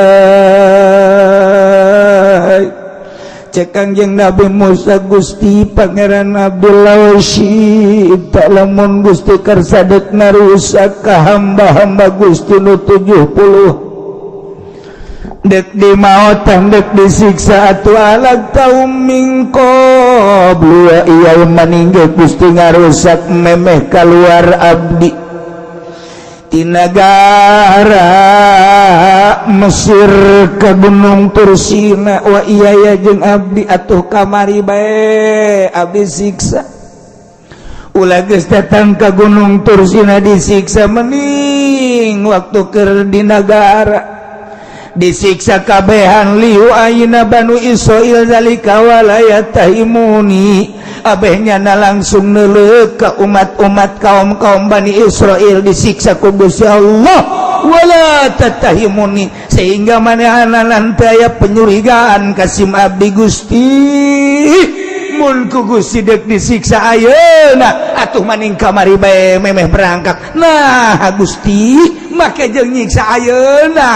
Cek Kangjeng Nabi Musa Gusti Pangeran Abdullah syi'ta lamun Gusti kersadek narusak ka hamba-hamba Gusti nu 70 dek di maotan dek disiksa atuh alag taum mingko blua iya maninggal Gusti ngarusak memeh keluar abdi di negara Mesir ke Gunung Tursina wa iya jeung abdi atuh kamari bae abdi siksa ulah geus datang ke Gunung Tursina disiksa mending waktu keur di negara disiksa kabehan liu ayeuna Banu Israil zalika walayatahimuni abehnya na langsung neuleuh ka umat-umat kaum-kaum Bani Israil disiksa ku Gusti Allah wala tatahimuni sehingga manehna nanti aya penyurigaan kasim abdi Gusti mun ku Gusti dek disiksa ayeuna atuh maning kamari bae memeh berangkat nah Gusti make jeung nyiksa ayeuna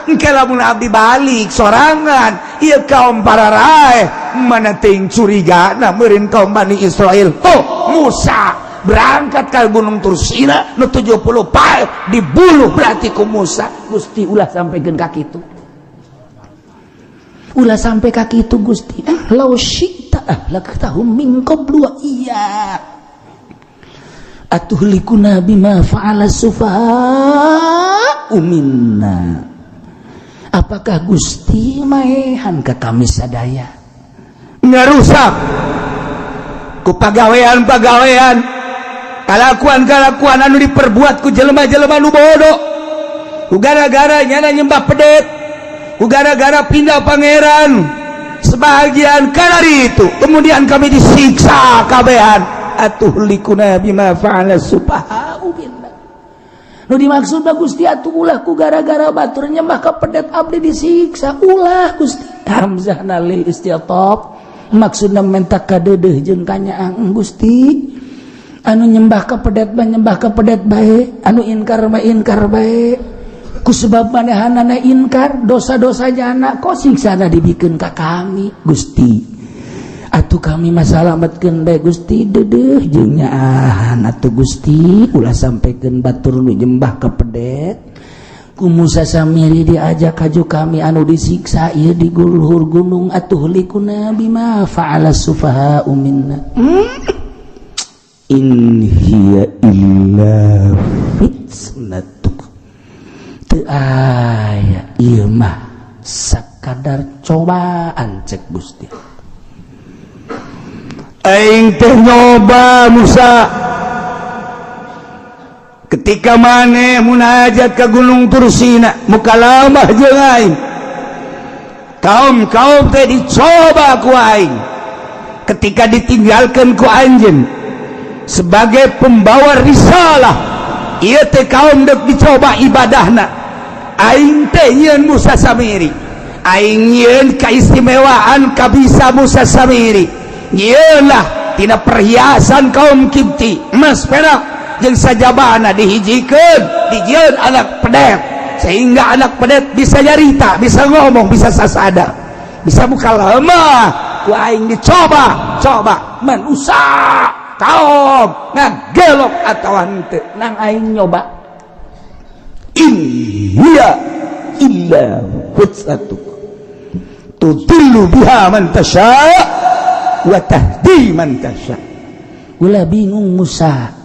engke lamun abdi balik sorangan ieu kaum pararae mana teuing curigana meureun kaum Bani Israil tuh Musa berangkat ka Gunung Tursina nu 70 pae dibuluh berarti ku Musa Gusti ulah sampekeun ka kitu ulah sampai ka kitu Gusti law syi'ta ahlaktahum min qablu wa iya atuhlikuna bima fa'ala sufaha minna apakah Gusti maehan ka kami sadaya ngarusak ku pagawean-pagawean kalakuan-kalakuan anu diperbuat ku jelema-jelema nu bodoh ku gara-gara nyana nyembah pedet ku gara-gara pindah pangeran sebagian kalari itu kemudian kami disiksa kabehan atuhlikuna bima fa'ala sufaha minna nu dimaksud Gusti atuh ulah ku gara-gara batur nyembah ka pedet abdi disiksa ulah Gusti hamzah nalil istiatab maksudna menta kadeudeuh jeung kanyaang Gusti anu nyembah ka pedet bae anu inkar bae ku sebab manehanana inkar dosa-dosa jana kok siksana dibikeun ka kami Gusti atuh kami masalametkeun bae Gusti deudeuh jeung nyaahan atuh Gusti ulah sampekeun batur nu nyembah ka pedet ku Musa samiri diajak kaju kami anu disiksa ieu di luhur gunung atuh likuna bima fa'ala sufaha minna in hiya illa fitnatuk teu aya ieu mah sakadar cobaan cek Gusti aing teh nyoba Musa ketika maneh munajat ke Gunung Tursina mukalamah jeung aing kaum-kaum teh dicoba ku aing ketika ditinggalkeun ku anjeun sebagai pembawa risalah ieu teh kaum deuk dicoba ibadahna aing teh nyieun Musa Samiri aing nyieun kaistimewaan kabisa Musa Samiri nyieunlah tina perhiasan kaum Kipti emas perak jeung sajabana dihijikeun dijieun anak pedet sehingga anak pedet bisa nyarita bisa ngomong bisa sasada bisa mukalamah ku aing dicoba manusia kaum ngagelok atawa henteu nang aing nyoba iya illa fitnatuk tudillu biha man tasya wa tahdi man tasya ulah bingung Musa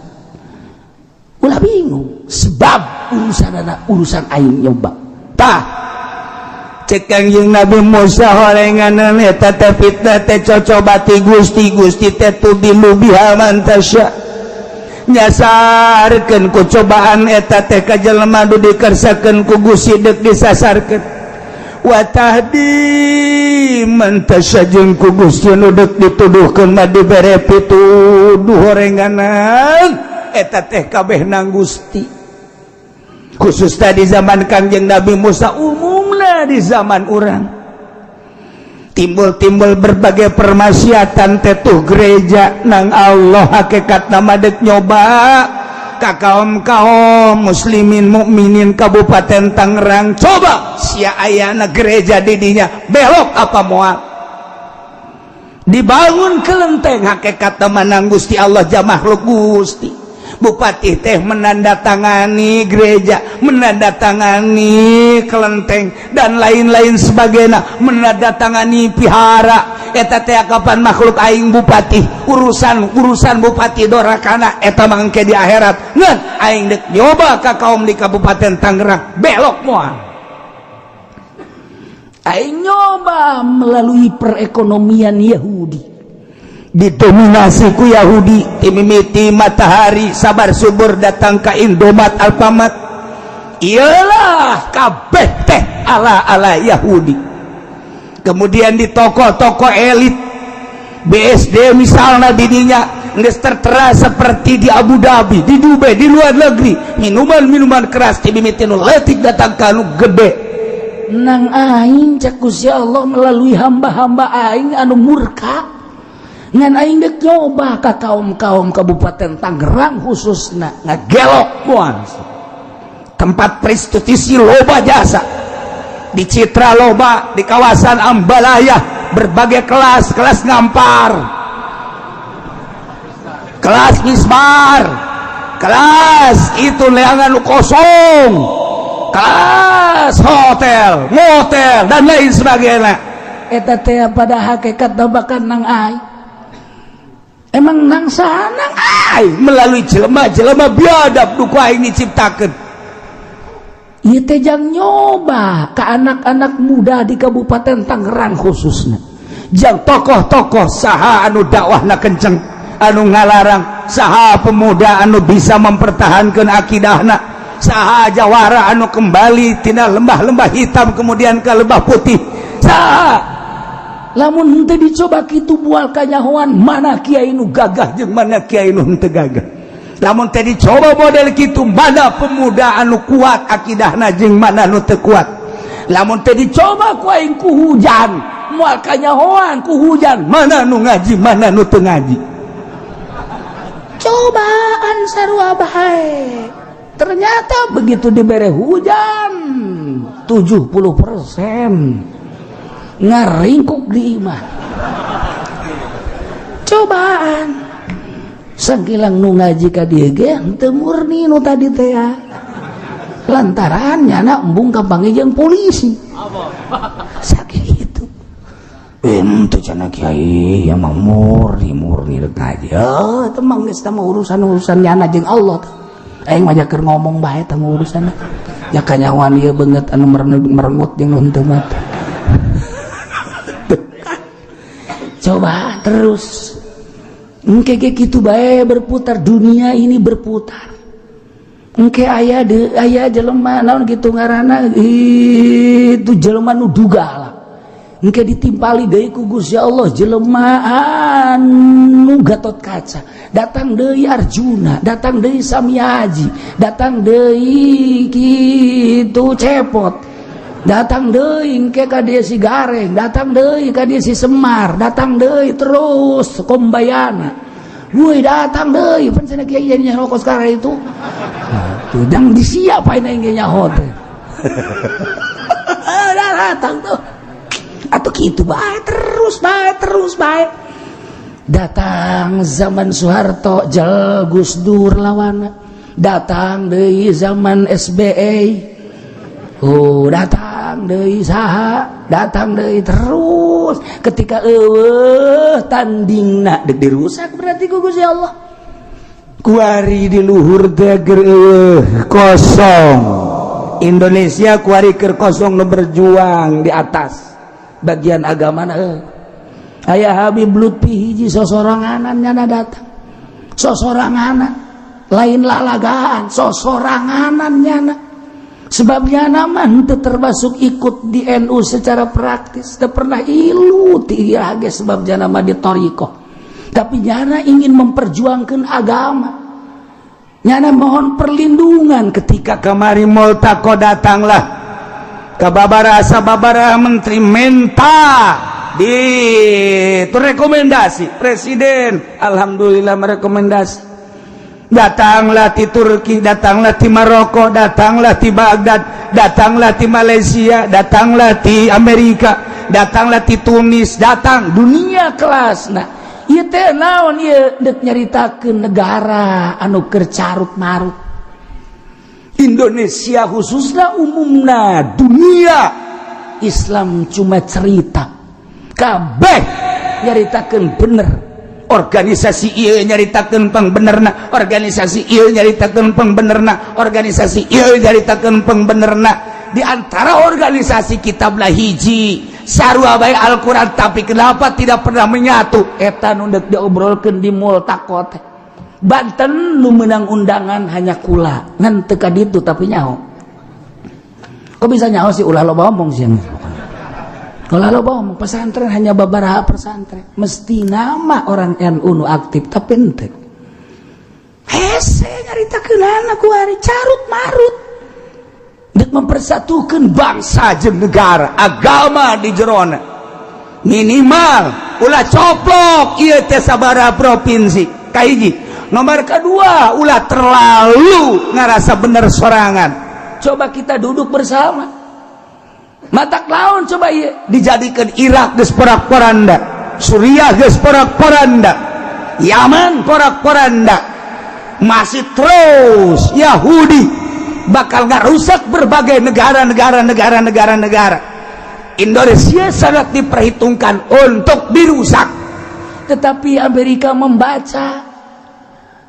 ulah bingung sebab urusan aing nyoba tah cek Kangjeng Nabi Musa horenganan eta teh fitnah teh cocobati Gusti teh tudilu biha man tasya nyasarkeun ku cobaan eta teh ka jelema nu dikersakeun ku Gusti deuk disasarkeun wa tahdi man tasya jeung ku Gusti nu deuk dituduhkeun mah dibere pituduh horenganan eta teh kabeh nang Gusti khususna di zaman Kangjeng Nabi Musa umumna di zaman urang timbul berbagai permaksiatan teh tuh gereja nang Allah hakikatna mah deuk nyoba ka kaum-kaum muslimin mukminin Kabupaten Tangerang coba sia ayana gereja di dinya belok apa moal dibangun kelenteng hakikatna mah nang Gusti Allah jamaah makhluk Gusti Bupati teh menandatangani gereja, menandatangani kelenteng dan lain-lain sebagainya, menandatangani pihara. Eta teh kapan makhluk aing bupati, urusan bupati dorakana eta mangke di akhirat. Ngan aing dek nyoba ka kaum di Kabupaten Tangerang belok moal. Aing nyoba melalui perekonomian Yahudi, didominasi ku Yahudi, timimiti Matahari, Sabar Subur datang ke Indomaret, Alfamart, iyalah kabeh teh ala Yahudi. Kemudian di toko-toko elit BSD misalnya didinya geus tertera seperti di Abu Dhabi, di Dubai, di luar negeri, minuman keras timimiti nu leutik datang ka nu gede. Nang aing cak Gusti Allah melalui hamba-hamba aing anu murka, ngan aing dek nyoba ka kaum-kaum Kabupaten Tangerang khususna ngagelok moal. Tempat prostitusi loba jasa, di Citra loba, di kawasan Ambalaya berbagai kelas ngampar, kelas misbar, kelas itu leangan kosong, kelas hotel, motel dan lain sebagainya. Eta teh pada hakikat babakan nang ai. Emang nang saha nang ai melalui jelema-jelema biadab duku aing diciptakeun. Ieu teh jang nyoba ka anak-anak muda di Kabupaten Tangerang khususnya. Jang tokoh-tokoh saha anu dakwahna kenceng, anu ngalarang, saha pemuda anu bisa mempertahankan akidahna, saha jawara anu kembali tina lembah-lembah hitam kemudian ke lembah putih. Saha lamun henteu dicoba kitu moal kanyahoan mana kiai nu gagah jeung mana kiai nu henteu gagah. Lamun teh dicoba model kitu mana pemuda anu kuat akidahna jeung mana nu teu kuat. Lamun teh dicoba ku aing ku hujan moal kanyahoan ku hujan mana nu ngaji mana nu teu ngaji. Cobaan sarua bae. Ternyata begitu dibere hujan 70% ngaringkuk di imah. Cobaan sakilang nu ngaji ka dieu ge henteu murni nu tadi teh lantaran nyana embung kampange jeung polisi sakitu. Teu cenah kiai yang mah murni rek ngaji. Teu mah geus mah urusan nyana jeung Allah. Aing mah keur ngomong bae teh urusanna. Ya kanyawan ieu beungeut anu merengut jeung nu henteu mah. Coba terus engke gitu bae berputar, dunia ini berputar. Engke aya jelema naon kitu ngaranna itu jelema nu duga lah. Engke ditimpali deui ku Gusti Allah jelema anu Gatot Kaca, datang deui Arjuna, datang deui Samyaji, datang deui kitu Cepot, datang deui engke ka dieu si Gareng, datang deui ka dieu si Semar, datang deui terus Kombayana. Woi datang deui pan cenah kiai nya rokok sekarang itu. Tuh dang disiap aing ge nyaho teh. Datang tuh. Atuh kitu bae terus bae. Datang zaman Soeharto jel Gus Dur lawana. Datang deui zaman SBY. Oh datang deui saha, datang deui terus. Ketika tandingna dek dirusak berarti ku Gusti Allah. Kuari di luhur teh kosong. Indonesia kuari keur kosong nu berjuang di atas. Bagian agama aya Habib Lutfi hiji sosoranganan nyana datang. Sosoranganan lain lalagaan, sosoranganan nyana. Sebab nyana mah teu termasuk ikut di NU secara praktis, teu pernah ilu ti ieu ge sebab nyana mah di thariqah. Tapi nyana ingin memperjuangkan agama. Nyana mohon perlindungan ketika kamari multaqo datanglah sababaraha menteri minta di itu rekomendasi presiden, alhamdulillah merekomendasi. Datanglah di Turki, datanglah di Maroko, datanglah di Baghdad, datanglah di Malaysia, datanglah di Amerika, datanglah di Tunis, datang dunia kelas. Nah ieu teh naon ieu deuk nyaritakeun negara anu keur carut marut. Indonesia khususna umumna dunia Islam cuma cerita kabeh nyaritakeun bener. Organisasi ieu nyaritakeun pangbenerna, organisasi ieu nyaritakeun pangbenerna, organisasi ieu nyaritakeun pangbenerna. Di antara organisasi kitabna hiji sarua bae Al-Qur'an, tapi kenapa tidak pernah menyatu? Eta nu deuk diobrolkeun di Multaqo teh. Banten nu meunang undangan hanya kula, ngan teu ka ditu tapi nyaho. Kok bisa nyaho sih ulah loba omong sih. Kalau lo pesantren hanya babaraha pesantren, mesti nama orang NU nu aktif tapi ente. Hese nyaritakeun anak kuari carut marut. Dek mempersatukan bangsa jeung negara, agama di jerona. Minimal ulah coplok ieu teh sabaraha provinsi. Kahiji. Nomor kedua, ulah terlalu ngarasa bener sorangan. Coba kita duduk bersama. Matak laun coba iya dijadikan Irak geus porak-poranda, Suriah geus porak-poranda, Yaman porak-poranda, masih terus Yahudi bakal ngarusak berbagai negara. Indonesia sangat diperhitungkan untuk dirusak, tetapi Amerika membaca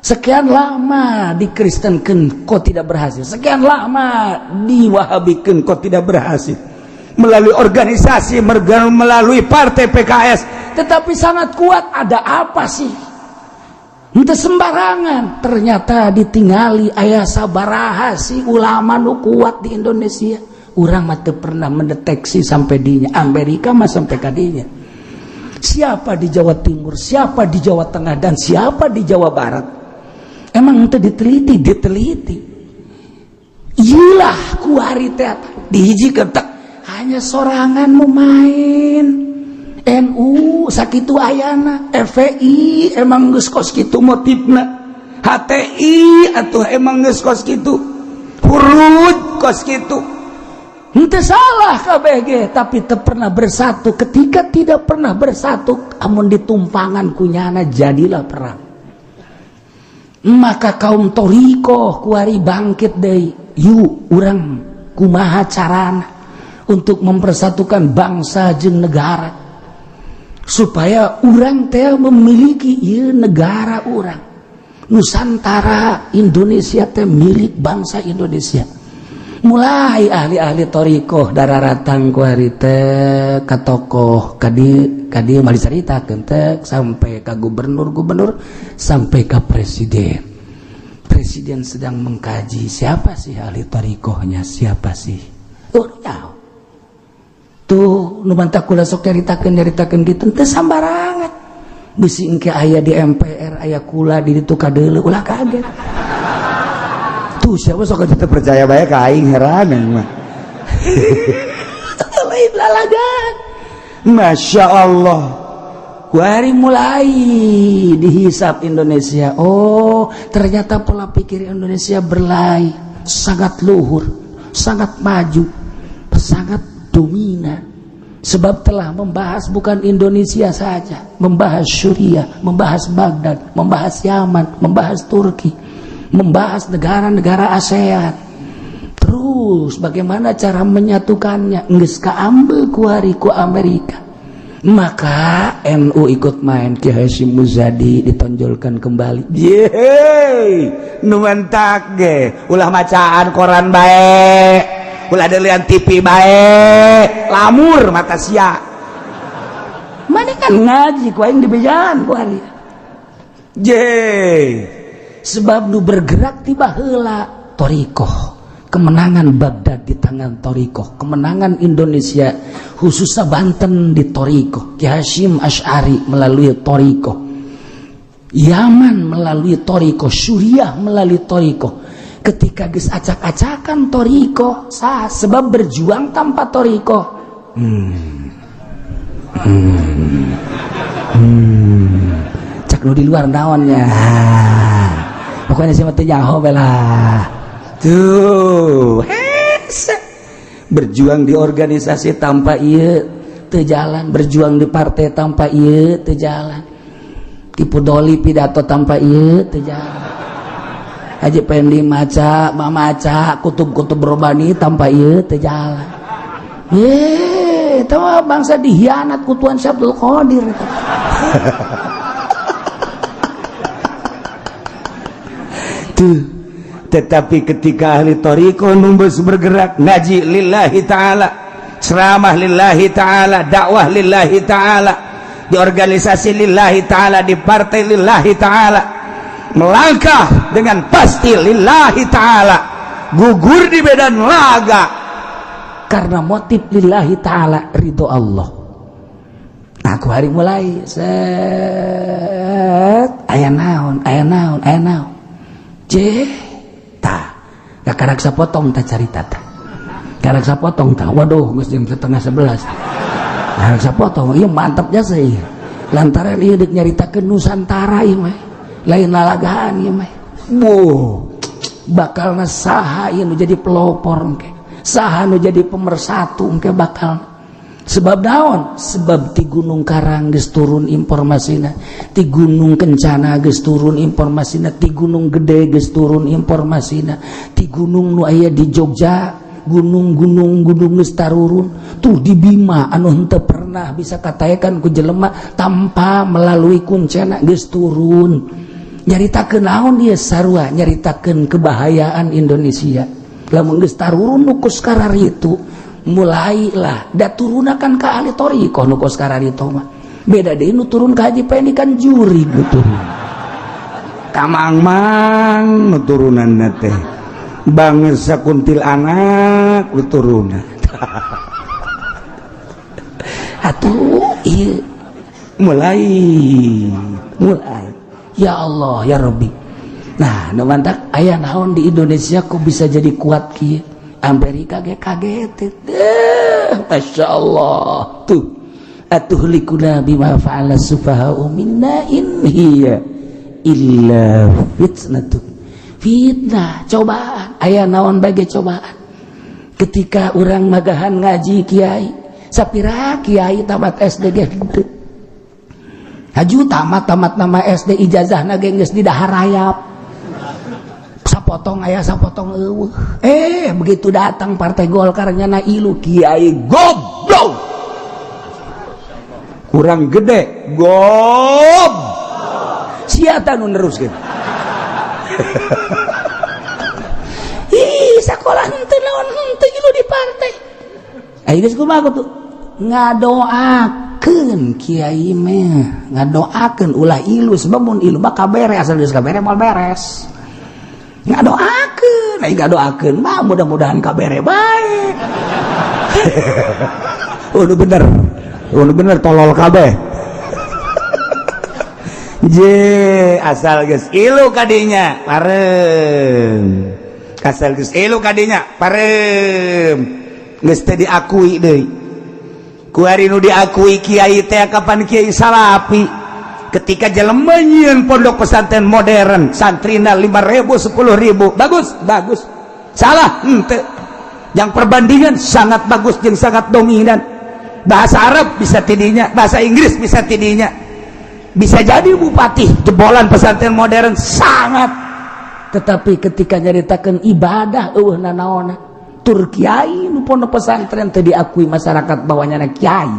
sekian lama dikristenkeun kok tidak berhasil, sekian lama diwahabikeun kok tidak berhasil. Melalui organisasi, melalui partai PKS, tetapi sangat kuat. Ada apa sih? Entah sembarangan. Ternyata ditinggali aya sabaraha sih ulama nu kuat di Indonesia. Urang mah teu pernah mendeteksi sampai dinya. Amerika mah sampai kadinya. Siapa di Jawa Timur, siapa di Jawa Tengah, dan siapa di Jawa Barat? Emang entah diteliti. Iyalah kuari teh dihijikeun tak hanya sorangan mau main. NU sakitu ayana, FPI emang geus kos kitu motifna, HTI atuh emang geus kos kitu, Hurud kos kitu. Henteu salah kabeh ge, tapi teu pernah bersatu. Ketika tidak pernah bersatu, amun ditumpangan kunyana jadilah perang. Maka kaum Torikoh kuari bangkit deui. Yuk urang kumaha carana untuk mempersatukan bangsa jeung negara supaya urang teh memiliki ieu negara urang Nusantara Indonesia teh milik bangsa Indonesia. Mulai ahli-ahli Torikoh dararatang ku hari teh ka tokoh kadi mah dicaritakeun teh sampai ka gubernur sampai ka presiden sedang mengkaji siapa sih ahli Torikohnya, siapa sih tuh nu mantak kula sok nyaritakeun gitu teu sambarangan. Bisi engke aya di MPR aya kula di ditu kadeuleu ulah kaget. Tuh siapa sok teu percaya bae ka aing heran mah. Lain lalagan. Masya Allah. Kuari mulai dihisap Indonesia. Oh, ternyata pola pikir Indonesia berlai, sangat luhur, sangat maju, sangat dominan. Sebab telah membahas bukan Indonesia saja, membahas Suriah, membahas Baghdad, membahas Yaman, membahas Turki, membahas negara-negara ASEAN. Terus bagaimana cara menyatukannya? Geus kaambil kuari ku Amerika. Maka NU ikut main, Kiai Hasyim Muzadi ditonjolkan kembali. Yeay, nu mentak ge, ulah macaan koran bae. Ulah delian TV bae, lamur mata sia. Mana kan ngaji ku aing di bejalan ku ari. Sebab nu bergerak ti baheula Torikoh. Kemenangan Baghdad di tangan Torikoh, kemenangan Indonesia khususnya Banten di Torikoh. Ki Hasyim Asy'ari melalui Torikoh, Yaman melalui Torikoh, Suriah melalui Torikoh. Ketika geus acak-acakan Torikoh, sebab berjuang tanpa Torikoh. Cak lu di luar naonnya. Pokoknya siapa teh nyaho belah. Tuh, berjuang di organisasi tanpa ieu teu jalan, berjuang di partai tanpa ieu teu jalan. tipu doli pidato tanpa ieu teu jalan. Haji Pendi maca mamaca kutub-kutub robani tanpa ieu teu jalan. Itu bangsa dihianat ku Tuan Syabdul Qadir. Tuh. Tetapi ketika ahli thariqah numbus bergerak ngaji lillahi ta'ala, ceramah lillahi ta'ala, dakwah lillahi ta'ala, di organisasi lillahi ta'ala, di partai lillahi ta'ala, melangkah dengan pasti lillahi ta'ala, gugur di medan laga karena motif lillahi ta'ala, ridho Allah. Aku hari mulai set aya naon karak sapotong tak cerita ta. Karak sapotong ta. Waduh, geus jam 10:30. Karak sapotong ieu mantep jasa ieu. Lantaran ieu deuk nyaritakeun Nusantara ieu mah. Lain lalagaan ieu mah. Bakalna saha ieu nu jadi pelopor engke. Saha nu jadi pemersatu engke bakal. Sebab naon? Sebab ti Gunung Karang geus turun informasina, ti Gunung Kencana geus turun informasina, ti Gunung Gede geus turun informasina, ti gunung nu aya di Jogja, gunung geus tarurun, tuh di Bima anu henteu pernah bisa kataekan ku jelema tanpa melalui kuncena geus turun. Nyaritakeun naon ieu sarua? Nyaritakeun kebahayaan Indonesia. Lamun geus tarurun nu ku sakararitu mulailah da turunakan ka ahli thariqah nu kos kararito mah beda deui nu turun ka Haji Pendi kan juri nu turun kamang nu turunanna teh bangsa kuntil anak nu turunan atuh ieu mulai ya Allah ya Rabbi. Nah nu mantak aya naon di Indonesia kok bisa jadi kuat kieu. Amerika ge kaget. Masya Allah. Tuh. Atuhlikuna bima fa'ala sufaha'u minna in hiya illa fitnatun. Fitnah, cobaan. Aya naon bage cobaan. Ketika orang magahan ngaji kiai, sapira kiai tamat SD ge henteu. Haju tamat nama SD ijazahna ge geus didaharayap. Sapotong eueuh. Begitu datang partai Golkar nyana ilu kiai goblok. Kurang gede gob. Sia ta nu neruskeun. Sakola henteu naon henteu ilu di partai. Geus kumaha tuh? Ngadoakeun kiai mah, ngadoakeun ulah ilu sebab mun ilu mah kabere asal geus kabere moal beres. Ngadoakeun mah mudah-mudahan kabere bae. Udah bener tolol kabeh. Asal geus ilu kadinya parem. Asal geus ilu kadinya parem. Geus teh diakui deui. Ku ari nu diakui kiai teh kapan kiai salapi. Ketika jelema nyieun pondok pesantren modern, santrina 5.000 10.000, bagus. Salah henteu. Yang perbandingan sangat bagus jeung sangat dominan. Bahasa Arab bisa tidinya, bahasa Inggris bisa tidinya. Bisa jadi bupati jebolan pesantren modern sangat. Tetapi ketika nyaritakeun ibadah eueuhna naonna, tur kiai nu pondok pesantren teu diakui masyarakat bawahnya kiai.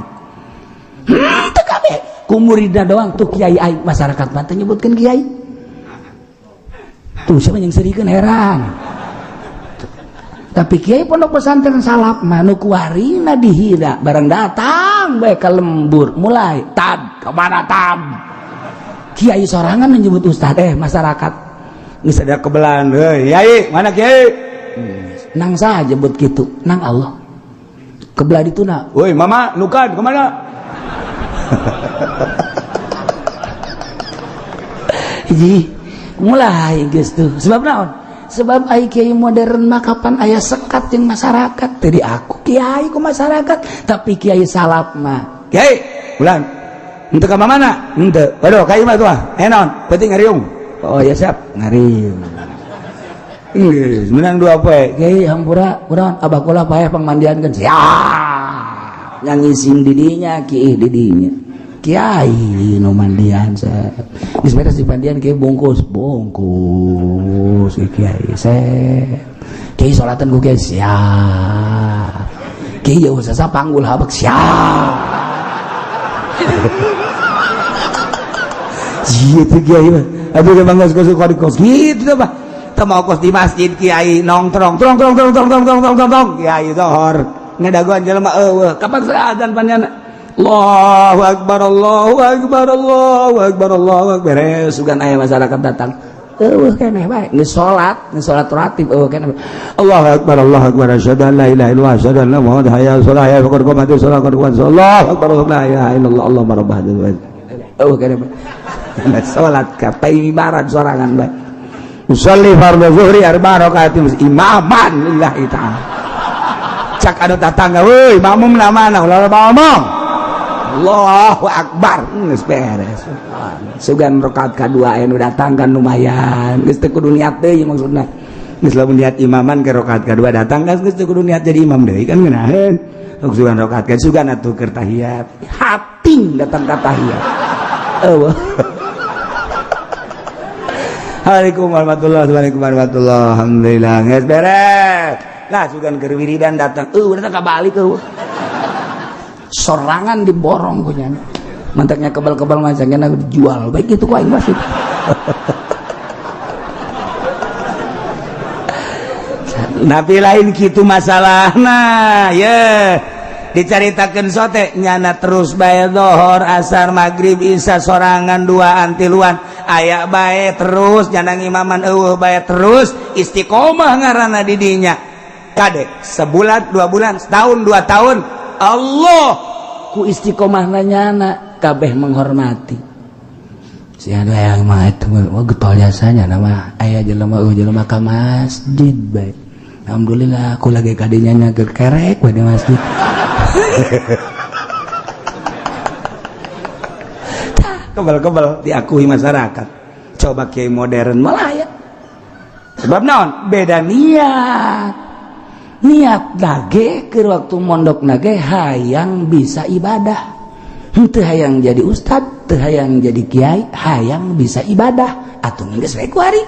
Teu kabeh. Ku muridna doang tuh kiai aib masyarakat mah teh nyebutkeun kiai. Tuh siapa yang serikeun heran. Tapi kiai pondok pesantren salap mah nu kuarina dihina barang datang bae ka lembur mulai tad kemana tad. Kiai sorangan nyebut ustad masyarakat geus ada kebelan heuy kiai mana kiai. Nang saja nyebut kitu nang Allah. Kebelah dituna. Woi mama nukan kemana? Mulai geus tuh sebab naon? Sebab ai kiai modern mah kapan aya sekat jeung masyarakat teu diaku kiai ku masyarakat tapi kiai salap mah kiai ulang henteu ka mana henteu aduh kiai mah tuh naon penting ngariung oh ya siap ngariung geus menang dua poe kiai hampura kunaon abah kula paeh pangmandiankeun siap yang isim didinya kieu didinya kiai nu mandian geus beres di mandian kiai bungkus si kiai kiai salatan ku kiai siap kiai jauh sasa panggul habak siap gitu kiai mah aduh emang geus kos gitu apa teu mau kos di masjid kiai nongkrong trong kiai zohor ngadaguan jelema eueuh kapan azan panjana Allahu akbar Allahu akbar Allahu akbar Allahu akbar beres sugan aya masyarakat datang eueuh keneh bae geus salat ratib eueuh keneh Allahu akbar asyhadu an la ilaha illallah asyhadu anna muhammadar hayya 'alas shalah hayya 'alal qomati shalah qad qad Allahu akbar la ilaha illallah Allahu rabbah eueuh keneh bae salat ka ibarat sorangan bae usolli fardhu zuhri arba'a rakaatin imaman lillahi ta'ala cak anu tatangga weuy makmum mana ulah ngomong Allahu akbar geus beres sugan rakaat kadua anu datang kan lumayan geus teu kudu niat deui maksudna geus lamun niat imaman ke rakaat kadua datang kan geus teu kudu niat jadi imam deui kan ngeunaheun sugan rakaat ka sugan atuh keur tahiyat hating datang ka tahiyat eueuh Assalamualaikum warahmatullahi alhamdulillah geus beres lah sugan keur wiridan datang datang ka balik sorangan diborong punya mantaknya kebal-kebal macamnya dijual baik itu kok aing masih tapi lain gitu masalahna ya dicaritakeun sote nyana terus bae zuhur asar maghrib isya sorangan duaan tiluan aya bae terus nyana imaman eueuh bae terus istiqomah ngaranna di dinya kade sebulan 2 bulan setahun 2 tahun Allah ku istiqomahna nyana kabeh menghormati sia aya mah itu getol jasanya nama aya jelema ka masjid bae alhamdulillah aku lagi kadinya nya kerek we di masjid kebal-kebal diakui masyarakat coba kiai modern malah ya sebab naon beda niat nage ke waktu mondok nage hayang bisa ibadah henteu hayang jadi ustad teu hayang jadi kiai hayang bisa ibadah atuh geus we kuari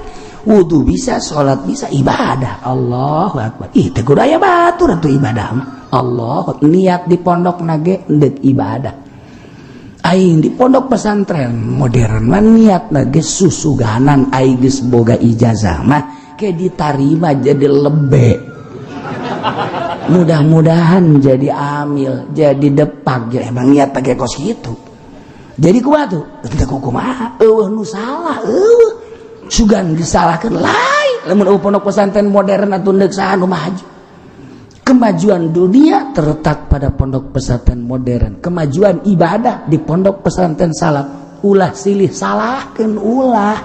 wudu bisa salat bisa ibadah Allahu akbar teh kudu aya batur atuh ibadah mah Allah niat di pondok nage endek ibadah aing di pondok pesantren modern mah niat nage susuganan aing geus boga ijazah mah ke ditarima jadi lebe mudah-mudahan jadi amil jadi depak ya emang niat pakai kos gitu jadi kumaha tuh teu kumaha eueuh nu salah sugan disalahkeun lain lamun pondok pesantren modern atuh deuk saha nu maju kemajuan dunia terletak pada pondok pesantren modern kemajuan ibadah di pondok pesantren salaf ulah silih salahkeun ulah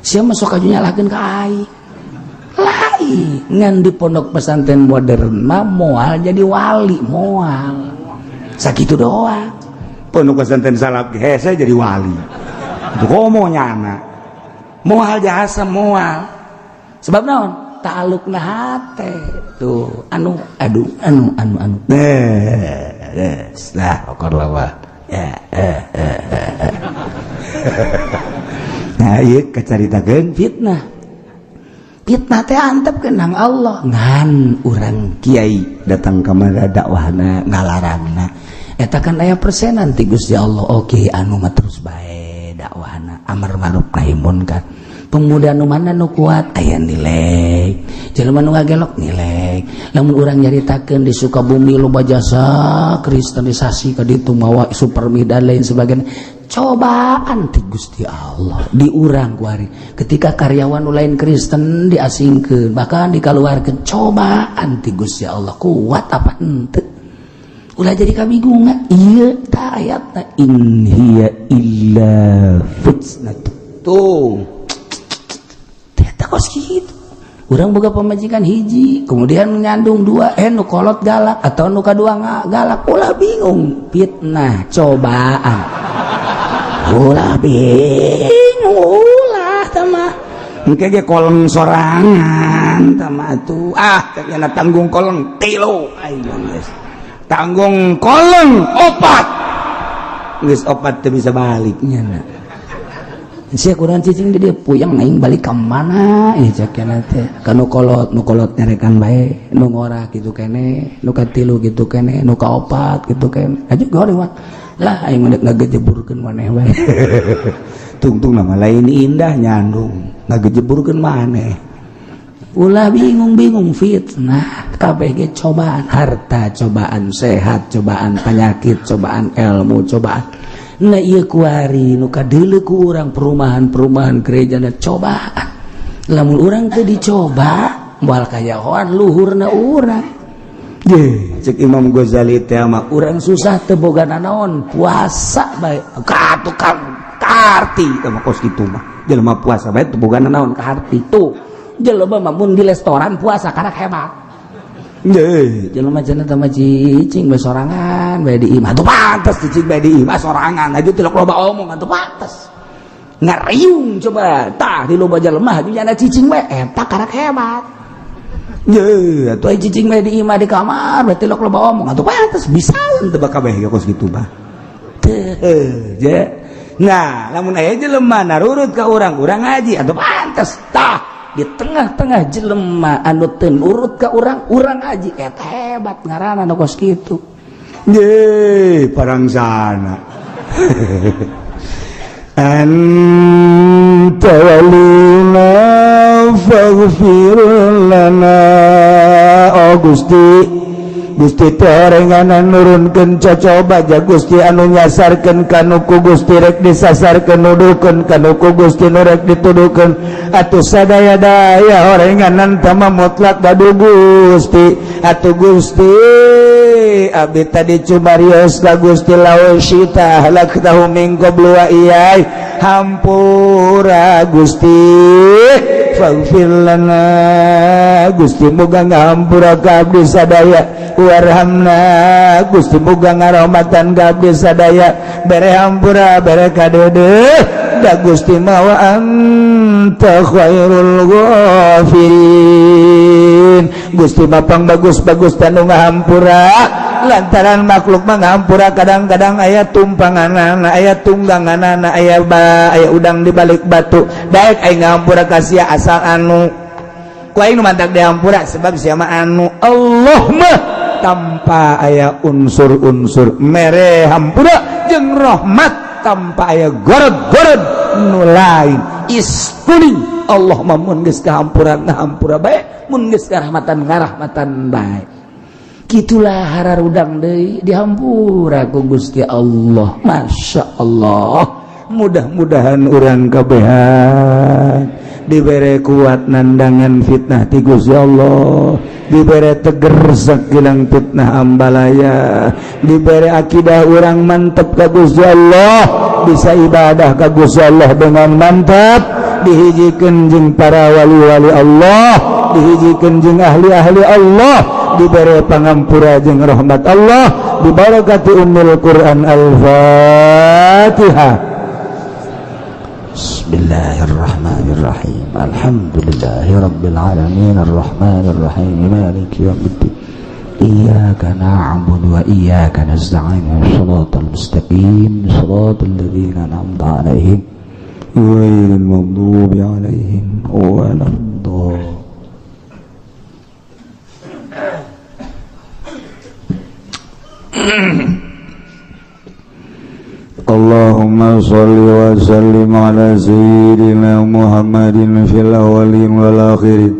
sia mah sok aju nyalahkeun ka aing lain ngan di pondok pesantren modern mah moal jadi wali moal sakitu doang pondok pesantren salaf hese jadi wali itu komo nyana moal jasa moal sebab naon ta'alluqna hate tuh anu lah pokor lawa ya nah ieu kacaritakeun fitnah teh antep kenang Allah ngan urang kiai datang ka mana dakwahna ngalarangna eta kan aya persenan ti Gusti Allah oke anu mah terus bae dakwahna amar ma'ruf nahi munkar pemuda nu mana nu kuat aya nilai jelema nu ngagelok nilai lamun urang nyaritakeun di Sukabumi loba jasa kristenisasi ka ditu mawa supermi dan lain sebagainya cobaan ti Gusti Allah diurang kuari ketika karyawan nu lain Kristen diasingkeun bahkan dikaluarkeun cobaan ti Gusti Allah kuat apa henteu ulah jadi kabingungan ieu ta ayatna in hiya illa fitnah tuh eta kos kitu urang boga pamajikan hiji kemudian nyandung dua nu kolot galak atau nu kadua galak ulah bingung fitnah cobaan ulah bingung ulah tamah engke ge kolong sorangan tamah atuh kayana tanggung kolong 3 ayo geus tanggung kolong 4 geus opat teu bisa baliknya na. Sia kurang cicing dia puyeng aing balik ka mana cek kana teh. Ka nu kolot nyarekan bae, nu ngora kitu kene, nu katilu kitu kene, nu kaopat kitu kene. Aja goreng mah. Lah aing mah ngagejeburkeun maneh bae. Tungtung nama lain indah nyandung ngagejeburkeun maneh. Ulah bingung fitnah, kabeh ge cobaan, harta cobaan, sehat cobaan, penyakit cobaan, ilmu cobaan. Nah iya kuari nu kadeuleu ku urang perumahan gereja dan cobaan. Lamun urang teu dicoba, moal kayahoan luhurna urang. Ye, cek Imam Ghazali teh mah urang susah teu boga nanaon, puasa bae. Ka tukang karti mah kos kitu mah. Jelema puasa bae teu boga nanaon ka harti tuh. Jelema mah mun di restoran puasa karena hebat. Ye, jelema cenah teh mah cicing bae sorangan bae di imah. Atuh pantes cicing bae di imah sorangan. Aju teu loba omong atuh pantes. Ngariung coba. Tah di loba jelema aju nya cicing bae eta karena hebat. Ye, atuh cicing bae di imah di kamar berarti loba omong atuh pantes bisa teu kabeh ya kos kitu mah. Teu, je. Nah, lamun aya jelema narurut ka urang ngaji atuh pantes. Tah di tengah-tengah jelema anu teu nurut ka urang ngaji eta hebat ngaranna nu kos kitu. Ye, parangsana. Anta walina faghfir lana. Oh Gusti terenganan nurunkeun cocoba ja Gusti anu nyasarkeun kanu ku Gusti rek disasarkeun nuduhkeun kanu ku Gusti nu rek dituduhkeun atuh sadaya-daya orenganan tama mutlak badu Gusti atuh Gusti abdi tadi cumarios ka Gusti lawasita halak tahu min qablu wa iyai hampura Gusti faghfir lana Gusti muga ngahampura ka abdi sadaya warhamna Gusti muga ngarahmatan ka abdi sadaya bere hampura bere kadeudeut da Gusti mawa anta khairul ghafirin Gusti mapang bagus-bagus tanu ngahampura lantaran makhluk mah ngahampura kadang-kadang aya tumpanganana aya tungganganana aya udang di balik batu daek aing ngahampura ka sia asal anu ku aing nu mantak dihampura sebab sia mah anu Allah mah tanpa aya unsur-unsur mere hampura jeung rahmat tanpa aya gorod-gorod nu lain iskuning Allah mah mun geus kahampura ngahampura bae mun geus karahmatan ngarahmatan bae kitulah hararudang deui dihampura ku Gusti Allah. Masya Allah, mudah-mudahan urang kabehan dibere kuat nandangan fitnah ti Gusti Allah, dibere teger sakilang fitnah ambalaya, dibere akidah urang mantep ka Gusti Allah, bisa ibadah ka Gusti Allah dengan mantap, dihijikeun jeung para wali-wali Allah, dihijikeun jeung ahli-ahli Allah, diberi pangampura jeung rahmat Allah bibarakati ummul Quran al-Fatihah. Bismillahirrahmanirrahim. Alhamdulillahi rabbil alamin arrahmanir rahim maliki yaumiddin. Iyyaka na'budu wa iyyaka nasta'in shiratal mustaqim shiratal ladzina an'amta 'alaihim ghairil maghdubi 'alaihim waladdallin. Allahumma sholli wa sallim ala sayyidina Muhammadin fil awwalin wal akhirin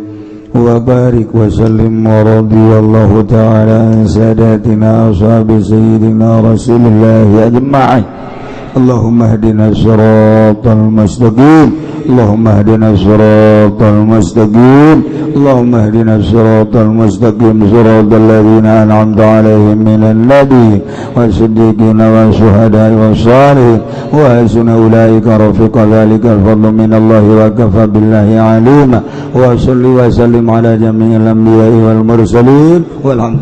wa barik wa sallim wa radiyallahu ta'ala an sadatina ashabi sayyidina Rasulillah ajma'in. Allahumma hdina siratal mustaqim اللهم اهدنا الصراط المستقيم اللهم اهدنا الصراط المستقيم صراط الذين أنعمت عليهم من النبيين والصديقين والشهداء والصالحين وحسن أولئك رفيقا ذلك الفضل من الله وكفى بالله عليما وصل وسلم على جميع الأنبياء والمرسلين والحمد